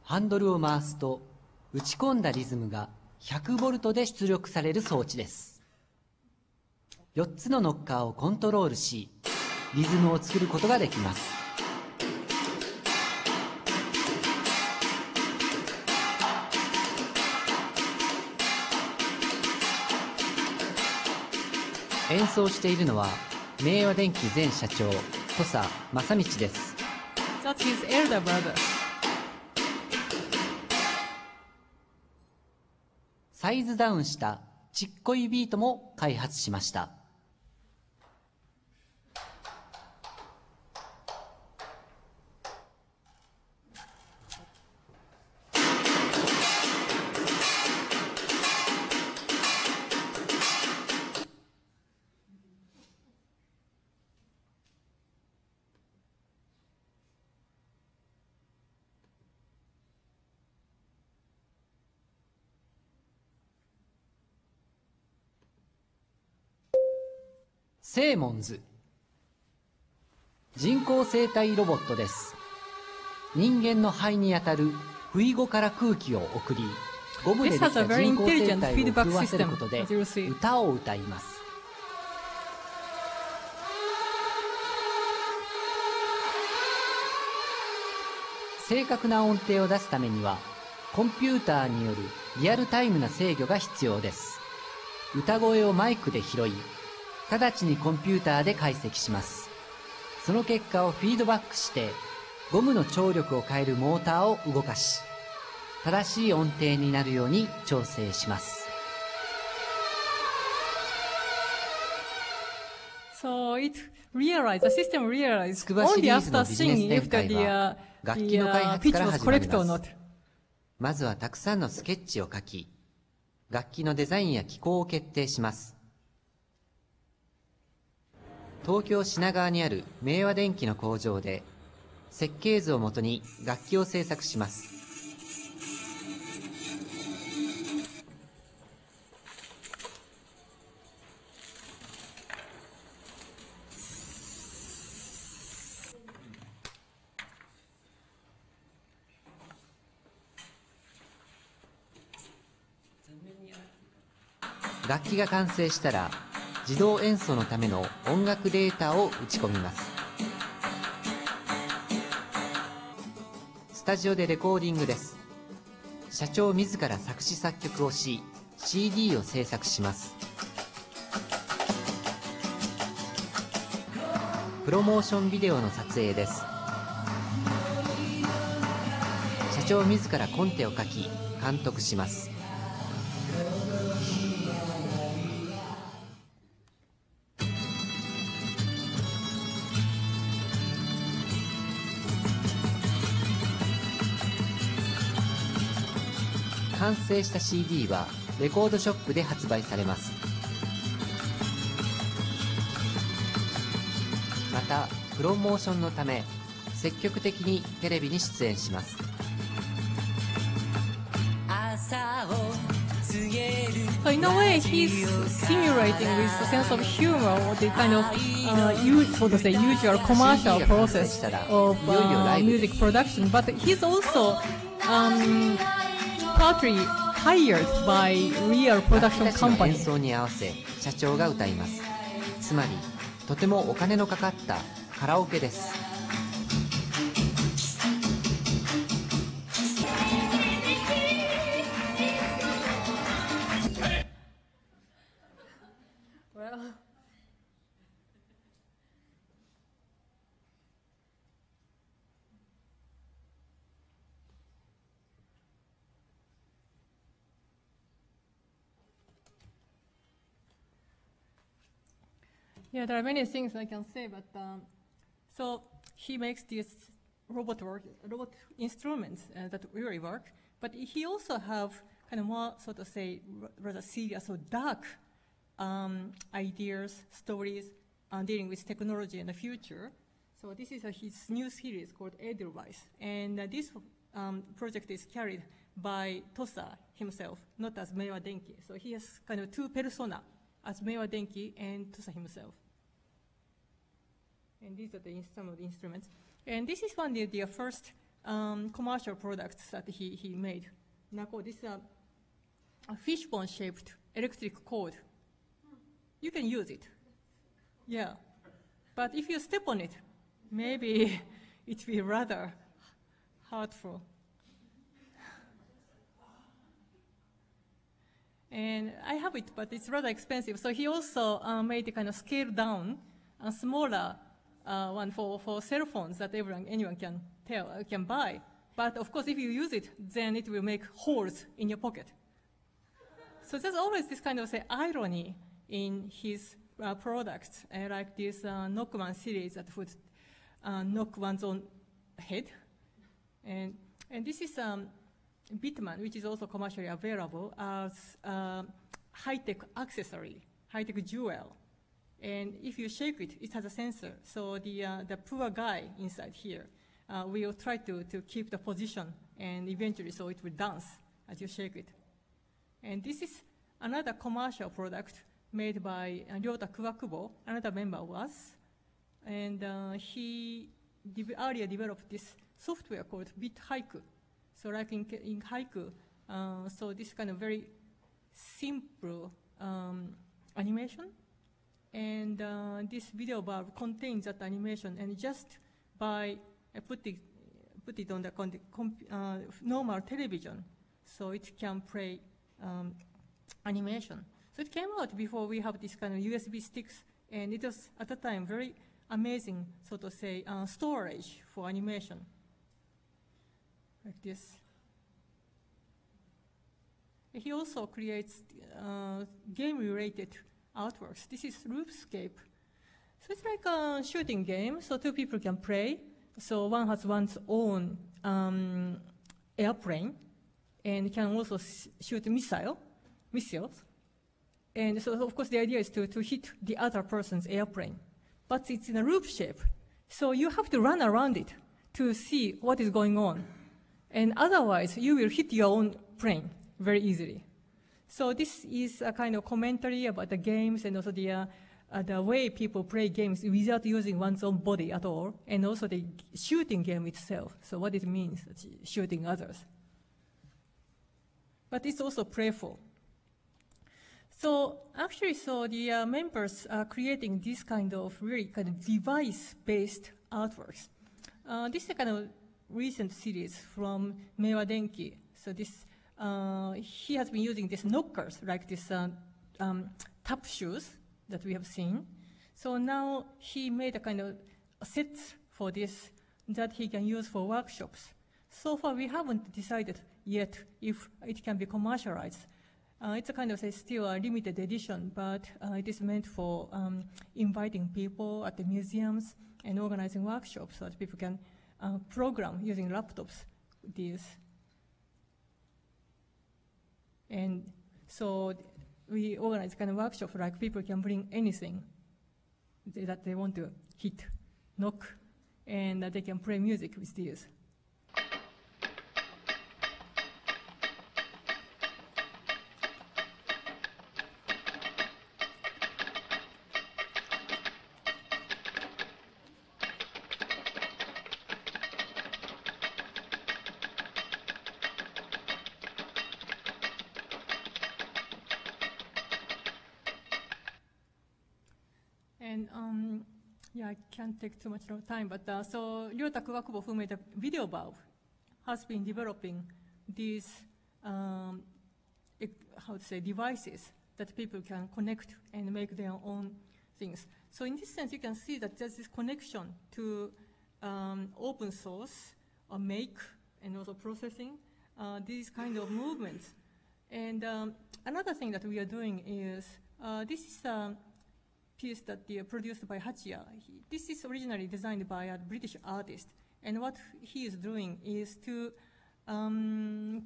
ハンドルを回すと打ち込んだリズムが 100V で出力される装置です。4つのノッカーをコントロールし、リズムを作ることができます。演奏しているのは明和電機前社長土佐正道です。 That's his elder brother. サイズダウンしたちっこいビートも開発しました。セーモンズ。人工生体ロボットです。人間の肺にあたる不意語から空気を送り、ゴムでできた人工生体を震わせることで歌を歌います。正確な音程を出すためにはコンピューターによるリアルタイムな制御が必要です。歌声をマイクで拾い、直ちにコンピューターで解析します。その結果をフィードバックしてゴムの張力を変えるモーターを動かし、正しい音程になるように調整します。So it realized, the system realized つくばシリ only ーズの after ビジネス seeing 展 if 開 the, は楽器の開発 pitch から was 始まり correct or ま not. す。まずはたくさんのスケッチを描き、楽器のデザインや機構を決定します。東京品川にある明和電機の工場で設計図をもとに楽器を製作します。楽器が完成したら自動演奏のための音楽データを打ち込みます。スタジオでレコーディングです。社長自ら作詞作曲をし CD を制作します。プロモーションビデオの撮影です。社長自らコンテを書き監督します。完成した CD はレコードショップで発売されます。またプロモーションのため積極的にテレビに出演します。So in a way, he's simulating with a sense of humor or the kind of, so to say, usual commercial process of music production. But he's also partly hired by real production 僕たちの演 companies. 奏に合わせ社長が歌います。つまりとてもお金のかかったカラオケです。Well, Yeah, there are many things I can say, but so he makes these robot instruments that really work, but he also have kind of more, so to say, rather serious or dark ideas, stories dealing with technology in the future. So this is his new series called Edelweiss, and this project is carried by Tosa himself, not as Maywa Denki. So he has kind of two persona, as Maywa Denki and Tosa himself. And these are some of the instruments. And this is one of the first commercial products that he made. Nako, this is a fishbone-shaped electric cord. You can use it. Yeah. But if you step on it, maybe it will be rather hurtful. And I have it, but it's rather expensive. So he also made a kind of scale down, a smaller one for cell phones that anyone can buy. But of course, if you use it, then it will make holes in your pocket. So there's always this kind of irony in his products, like this Knockman series that would knock one's own head. And this is Bitman, which is also commercially available as high-tech accessory, high-tech jewel. And if you shake it, it has a sensor. So the poor guy inside here will try to keep the position, and eventually so it will dance as you shake it. And this is another commercial product made by Ryota Kuwakubo, another member of us. And he earlier developed this software called Bit Haiku. So like in Haiku, so this kind of very simple animation. And this video bar contains that animation, and just by put it on the normal television, so it can play animation. So it came out before we have this kind of USB sticks, and it was at the time very amazing, so to say, storage for animation, like this. He also creates game-related artworks. This is Loopscape. So it's like a shooting game, so two people can play. So one has one's own airplane, and can also shoot missiles. And so, of course, the idea is to hit the other person's airplane. But it's in a loop shape, so you have to run around it to see what is going on. And otherwise, you will hit your own plane very easily. So this is a kind of commentary about the games, and also the way people play games without using one's own body at all, and also the shooting game itself, so what it means, shooting others. But it's also playful. So actually, so the members are creating this kind of really kind of device-based artworks. This is a kind of recent series from Maywa Denki. So this, he has been using these knockers, like this tap shoes that we have seen. So now he made a kind of set for this that he can use for workshops. So far, we haven't decided yet if it can be commercialized. It's a kind of still a limited edition, but it is meant for inviting people at the museums and organizing workshops so that people can program using laptops these. And so we organize kind of workshop like people can bring anything that they want to hit, knock, and they can play music with these. And yeah, I can't take too much time, but so Ryota Kuwakubo, who made a video bulb, has been developing these, how to say, devices that people can connect and make their own things. So in this sense, you can see that there's this connection to open source, make, and also processing these kind of movements. And another thing that we are doing is, this is a piece that they produced by Hachiya. This is originally designed by a British artist, and what he is doing is to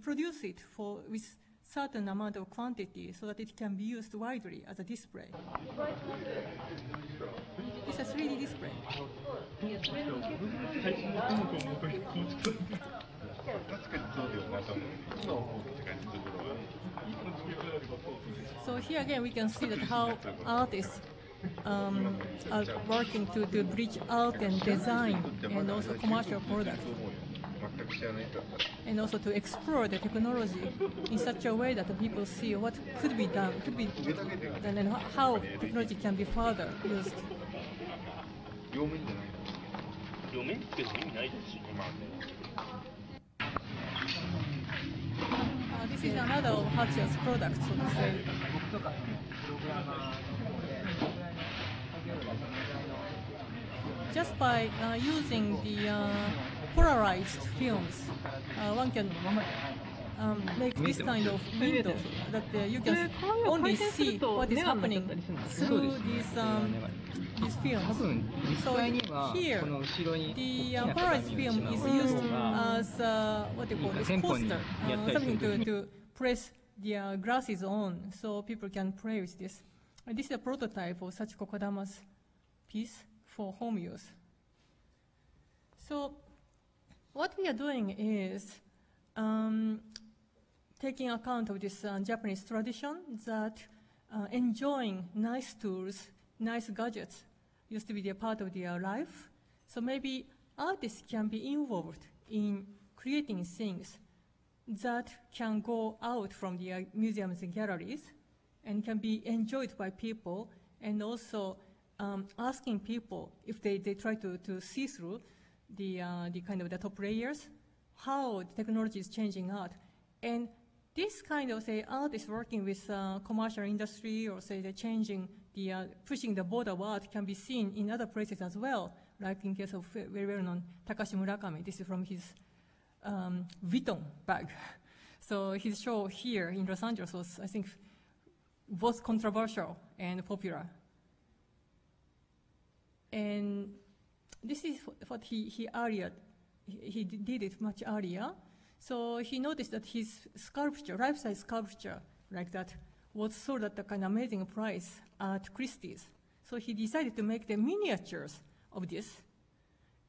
produce it with certain amount of quantity so that it can be used widely as a display. It's a 3D display. So here again we can see that how artists are working to bridge art and design and also commercial products, and also to explore the technology in such a way that the people see what could be done, and how technology can be further used. This is another of Hachiya's products, so to say. Just by using the polarized films, one can make this kind of windows that you can only see what is happening through these films. So here, the polarized film is used as what they call this poster, something to press the glasses on, so people can play with this. And this is a prototype of Sachiko Kodama's piece for home use. So what we are doing is taking account of this Japanese tradition that enjoying nice tools, nice gadgets used to be a part of their life. So maybe artists can be involved in creating things that can go out from the museums and galleries and can be enjoyed by people, and also asking people if they try to see through the kind of the top layers, how the technology is changing art. And this kind of, say, art is working with commercial industry, or say they're changing pushing the border of art can be seen in other places as well, like in case of very well-known Takashi Murakami. This is from his Vuitton bag. So his show here in Los Angeles was, I think, both controversial and popular. And this is what he did it much earlier. So he noticed that his sculpture, life-size sculpture like that, was sold at a kind of amazing price at Christie's. So he decided to make the miniatures of this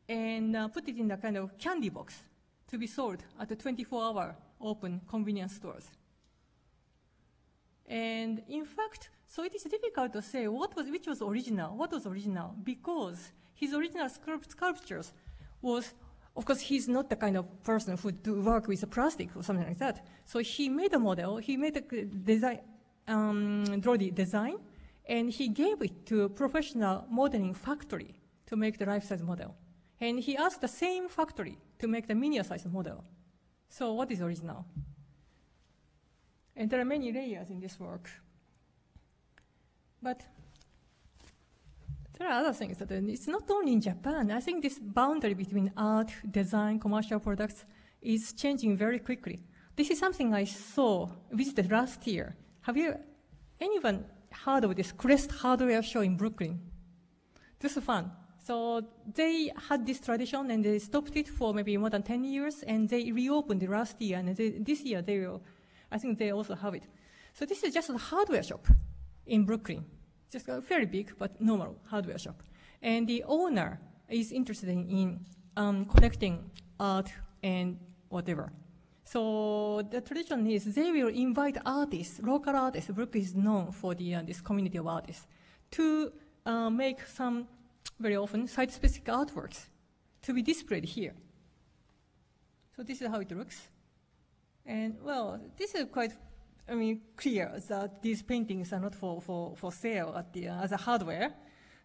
and put it in a kind of candy box to be sold at the 24-hour open convenience stores. And in fact, so it is difficult to say which was original, what was original, because his original sculptures was, of course, he's not the kind of person who do work with plastic or something like that. So he made a model, he made a design, draw the design, and he gave it to a professional modeling factory to make the life-size model. And he asked the same factory to make the miniature-size model. So what is original? And there are many layers in this work. But there are other things that it's not only in Japan. I think this boundary between art, design, commercial products is changing very quickly. This is something I visited last year. Have anyone heard of this Crest hardware show in Brooklyn? This is fun. So they had this tradition and they stopped it for maybe more than 10 years, and they reopened it last year, and this year I think they also have it. So this is just a hardware shop in Brooklyn. Just a very big but normal hardware shop. And the owner is interested in collecting art and whatever. So the tradition is they will invite artists, local artists. Brooklyn is known for this community of artists, to make some, very often, site-specific artworks to be displayed here. So this is how it looks. And well, this is quite, clear that these paintings are not for sale as a hardware.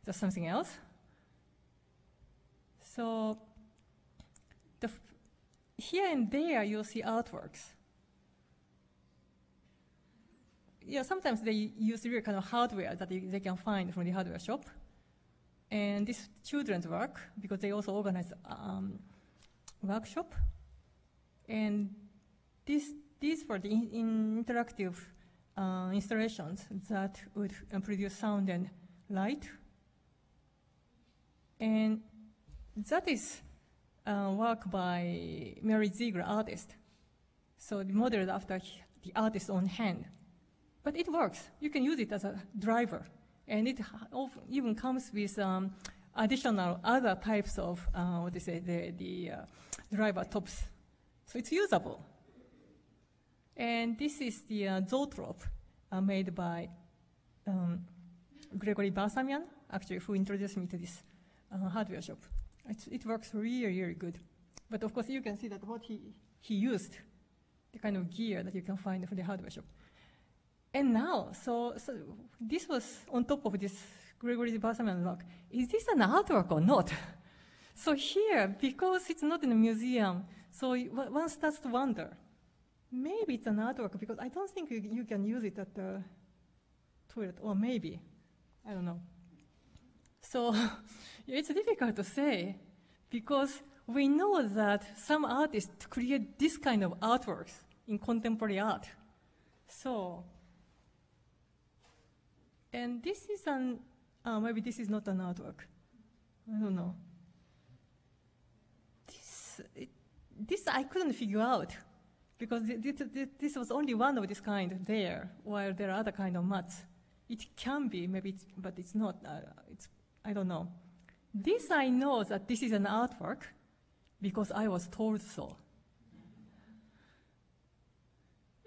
That's something else. So here and there you'll see artworks. Yeah, sometimes they use real kind of hardware that they can find from the hardware shop. And this children's work, because they also organize workshop. And these were the interactive installations that would produce sound and light. And that is work by Mary Ziegler, artist. So modeled after the artist's own hand. But it works. You can use it as a driver. And it even comes with additional other types of, the driver tops. So it's usable. And this is the zoetrope made by Gregory Barsamian, actually, who introduced me to this hardware shop. It works really, really good. But of course, you can see that what he used, the kind of gear that you can find from the hardware shop. And now, so this was on top of this Gregory Barsamian work. Is this an artwork or not? So here, because it's not in a museum, so one starts to wonder, maybe it's an artwork, because I don't think you can use it at the toilet, or maybe, I don't know. So it's difficult to say, because we know that some artists create this kind of artworks in contemporary art. So, and this is maybe this is not an artwork. I don't know. This I couldn't figure out, because this was only one of this kind there, while there are other kind of mats. It can be, maybe, but it's not. I don't know. This I know that this is an artwork, because I was told so.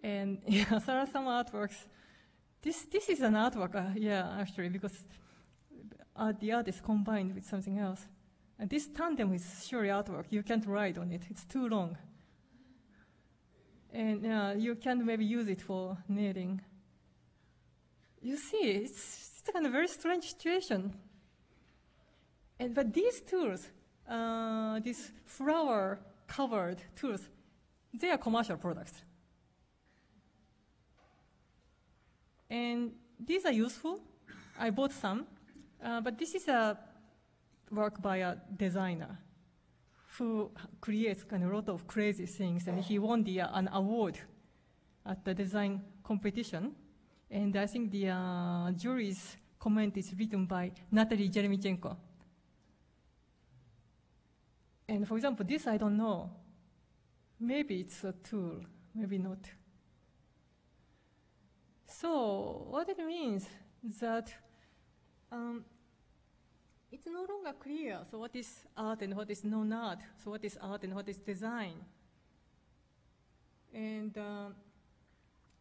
And yeah, there are some artworks This is an artwork, yeah, actually, because the art is combined with something else. And this tandem is surely artwork. You can't write on it. It's too long. And you can maybe use it for knitting. You see, it's a kind of very strange situation. But these tools, these flower-covered tools, they are commercial products. And these are useful. I bought some. But this is a work by a designer who creates kind of a lot of crazy things, and he won an award at the design competition. And I think the jury's comment is written by Natalie Jeremichenko. And for example, this I don't know. Maybe it's a tool, maybe not. So what it means is that it's no longer clear. So what is art and what is non-art? So what is art and what is design? And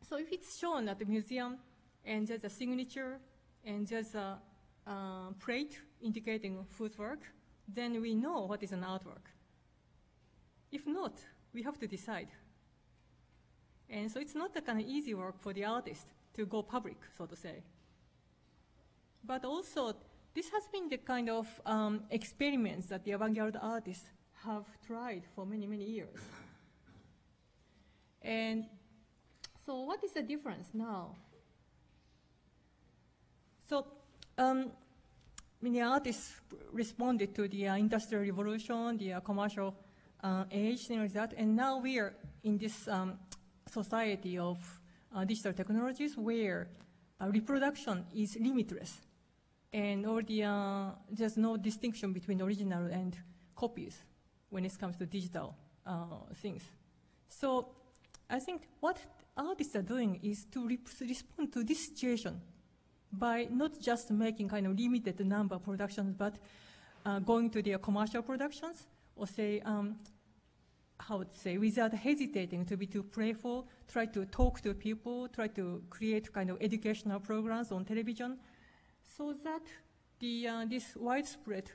so if it's shown at the museum and there's a signature and there's a plate indicating footwork, then we know what is an artwork. If not, we have to decide. And so it's not a kind of easy work for the artist to go public, so to say. But also, this has been the kind of experiments that the avant-garde artists have tried for many, many years. And so what is the difference now? So many artists responded to the Industrial Revolution, the commercial age, things like that, and now we are in this society of digital technologies where reproduction is limitless. And there's no distinction between original and copies when it comes to digital things. So I think what artists are doing is to respond to this situation by not just making kind of limited number of productions, but going to their commercial productions, or say, without hesitating to be too playful, try to talk to people, try to create kind of educational programs on television, so that this widespread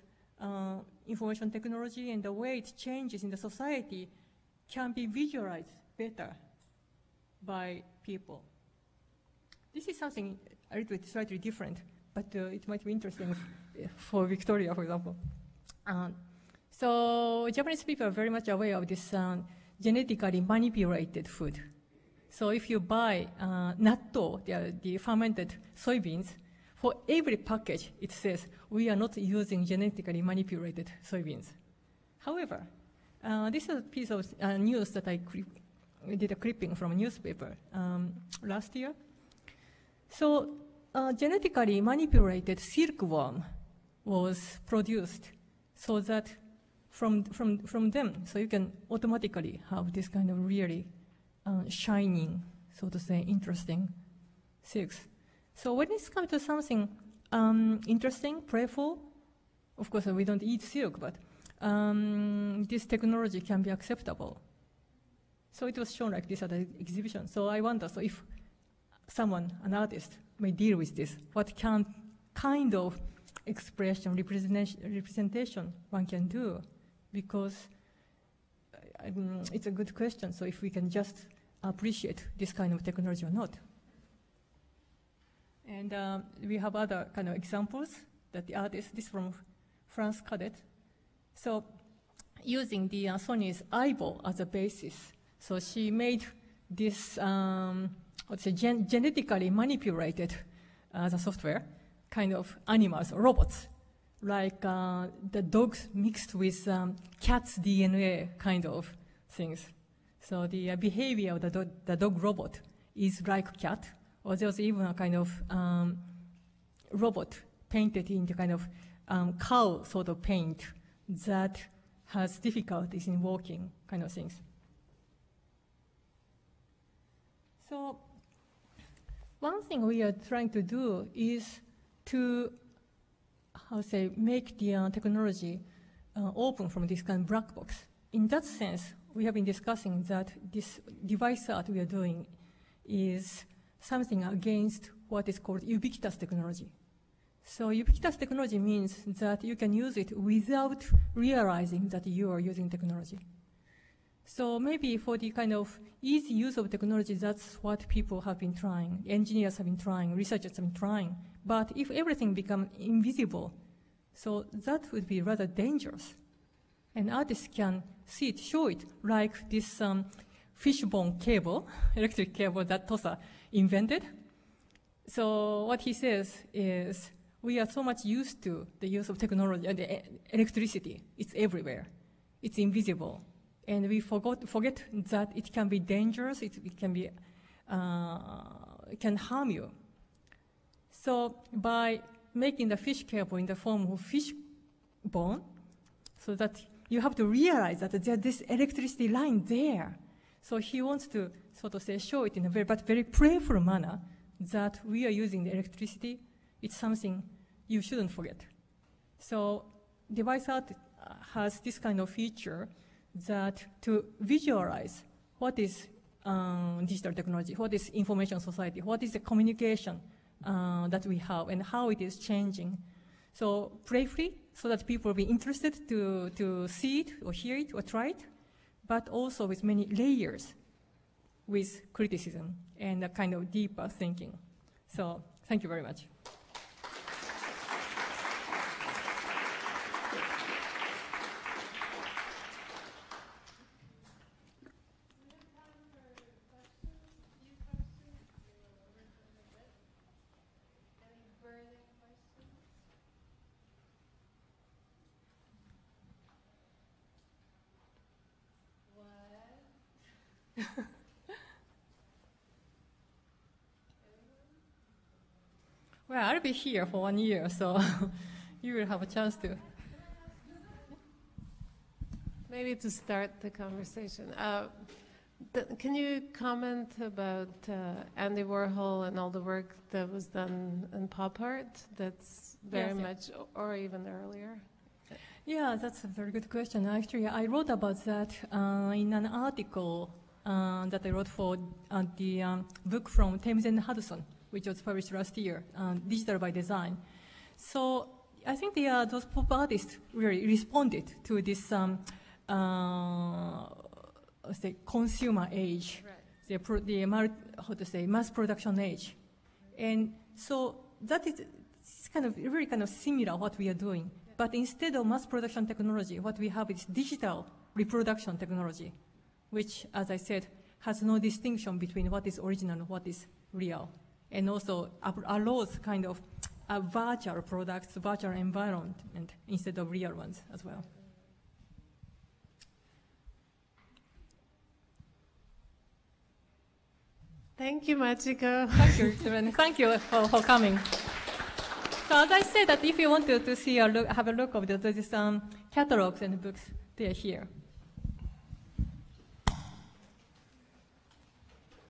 information technology and the way it changes in the society can be visualized better by people. This is something a little bit slightly different, but it might be interesting for Victoria, for example. So Japanese people are very much aware of this genetically manipulated food. So if you buy natto, the fermented soybeans, for every package, it says, we are not using genetically manipulated soybeans. However, this is a piece of news that I did a clipping from a newspaper last year. So genetically manipulated silkworm was produced so that from them, so you can automatically have this kind of really shining, so to say, interesting silks. So when it's come to something interesting, playful, of course we don't eat silk, but this technology can be acceptable. So it was shown like this at the exhibition. So I wonder, so if someone, an artist, may deal with this, what kind of expression, representation one can do? Because it's a good question, so if we can just appreciate this kind of technology or not. And we have other kind of examples that the artist, this from France Cadet. So using the Sony's eyeball as a basis, so she made this, genetically manipulated as a software, kind of animals, robots, like the dogs mixed with cat's DNA kind of things. So the behavior of the dog robot is like cat, or there's even a kind of robot painted in the kind of cow sort of paint that has difficulties in walking, kind of things. So one thing we are trying to do is to, make the technology open from this kind of black box. In that sense, we have been discussing that this device art we are doing is something against what is called ubiquitous technology. So ubiquitous technology means that you can use it without realizing that you are using technology. So maybe for the kind of easy use of technology, that's what people have been trying. Engineers have been trying, researchers have been trying. But if everything becomes invisible, so that would be rather dangerous. And artists can see it, show it, like this fishbone cable, electric cable that Tosa invented. So what he says is, we are so much used to the use of technology and electricity. It's everywhere. It's invisible. And we forget that it can be dangerous, it can harm you. So by making the fish cable in the form of fish bone, so that you have to realize that there's this electricity line there. So he wants to sort of say, show it in a very playful manner that we are using the electricity. It's something you shouldn't forget. So device art has this kind of feature that to visualize what is digital technology, what is information society, what is the communication that we have and how it is changing. So playfully, so that people will be interested to see it or hear it or try it, but also with many layers with criticism and a kind of deeper thinking. So thank you very much. Well, I'll be here for 1 year, so you will have a chance to. Maybe to start the conversation, can you comment about Andy Warhol and all the work that was done in pop art? That's very much, or even earlier. Yeah, that's a very good question. Actually, I wrote about that in an article that I wrote for the book from Thames and Hudson, which was published last year, Digital by Design. So I think those pop artists really responded to this say consumer age, right. Mass production age. And so that is very kind of similar what we are doing. But instead of mass production technology, what we have is digital reproduction technology, which, as I said, has no distinction between what is original and what is real. And also allows kind of virtual products, virtual environment instead of real ones as well. Thank you, Machiko. Thank you, thank you for coming. So as I said, that if you want to see have a look of these catalogs and books, they are here.